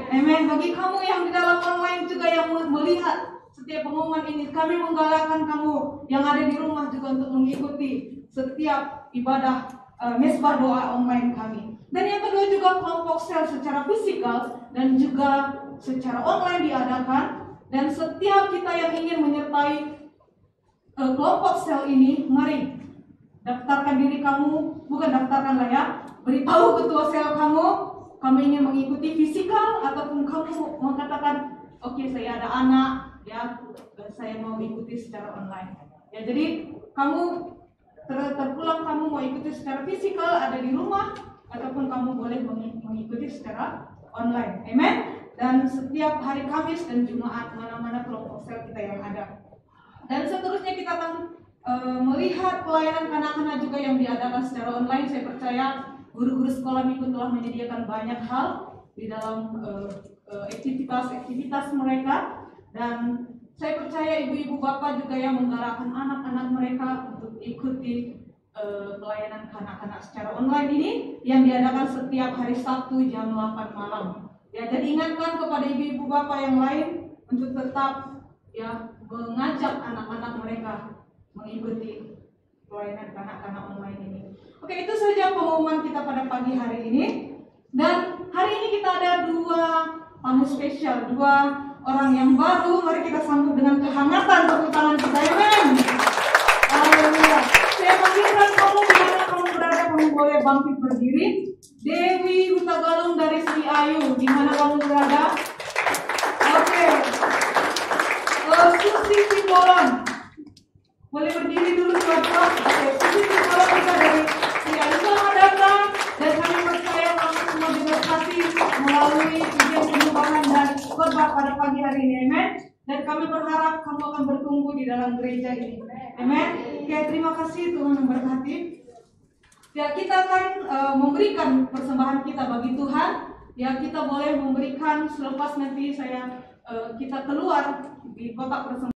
Amen. Bagi kamu yang di dalam online juga yang melihat setiap pengumuman ini, kami menggalakkan kamu yang ada di rumah juga untuk mengikuti setiap ibadah Mesbah Doa online kami. Dan yang kedua juga kelompok sel secara fisikal dan juga secara online diadakan. Dan setiap kita yang ingin menyertai kelompok sel ini, mari daftarkan diri kamu, bukan daftarkan lah ya, beritahu ketua sel kamu ingin mengikuti fisikal, ataupun kamu mengatakan, oke, saya ada anak, ya, saya mau ikuti secara online. Ya, jadi kamu terpulang kamu mau ikuti secara fisikal ada di rumah, ataupun kamu boleh mengikuti secara online. Amen. Dan setiap hari Kamis dan Jumat mana-mana kelompok sel kita yang ada. Dan seterusnya kita akan melihat pelayanan kanak-kanak juga yang diadakan secara online. Saya percaya guru-guru sekolah minggu telah menyediakan banyak hal di dalam aktivitas mereka, dan saya percaya ibu-ibu bapak juga yang menggerakkan anak-anak mereka untuk ikuti pelayanan kanak-kanak secara online ini yang diadakan setiap hari Sabtu jam 8 malam. Ya, jadi ingatkan kepada ibu-ibu bapak yang lain untuk tetap ya mengajak anak-anak mereka mengikuti pelayanan kanak-kanak online ini. Oke, itu saja pengumuman kita pada pagi hari ini. Dan hari ini kita ada 2 tamu spesial, 2 orang yang baru. Mari kita sambut dengan kehangatan tepuk tangan kita. Amen. Haleluya. Saya panggilkan kamu di mana kamu berada, kamu boleh bangkit berdiri. Dewi Hutagalung dari Sri Ayu, di mana kamu berada? Oke. Susi Simbolan, boleh berdiri dulu teman-teman. Oke, Susi Simbolan kita dari Sri Ayu, selamat datang. Dan kami percaya kamu semua diberkati melalui ujian penyembahan dan khotbah pada pagi hari ini. Amen. Dan kami berharap kamu akan bertumbuh di dalam gereja ini. Amen. Oke, terima kasih, Tuhan memberkati. Ya, kita akan memberikan persembahan kita bagi Tuhan. Ya, kita boleh memberikan selepas nanti kita keluar di kotak persembahan.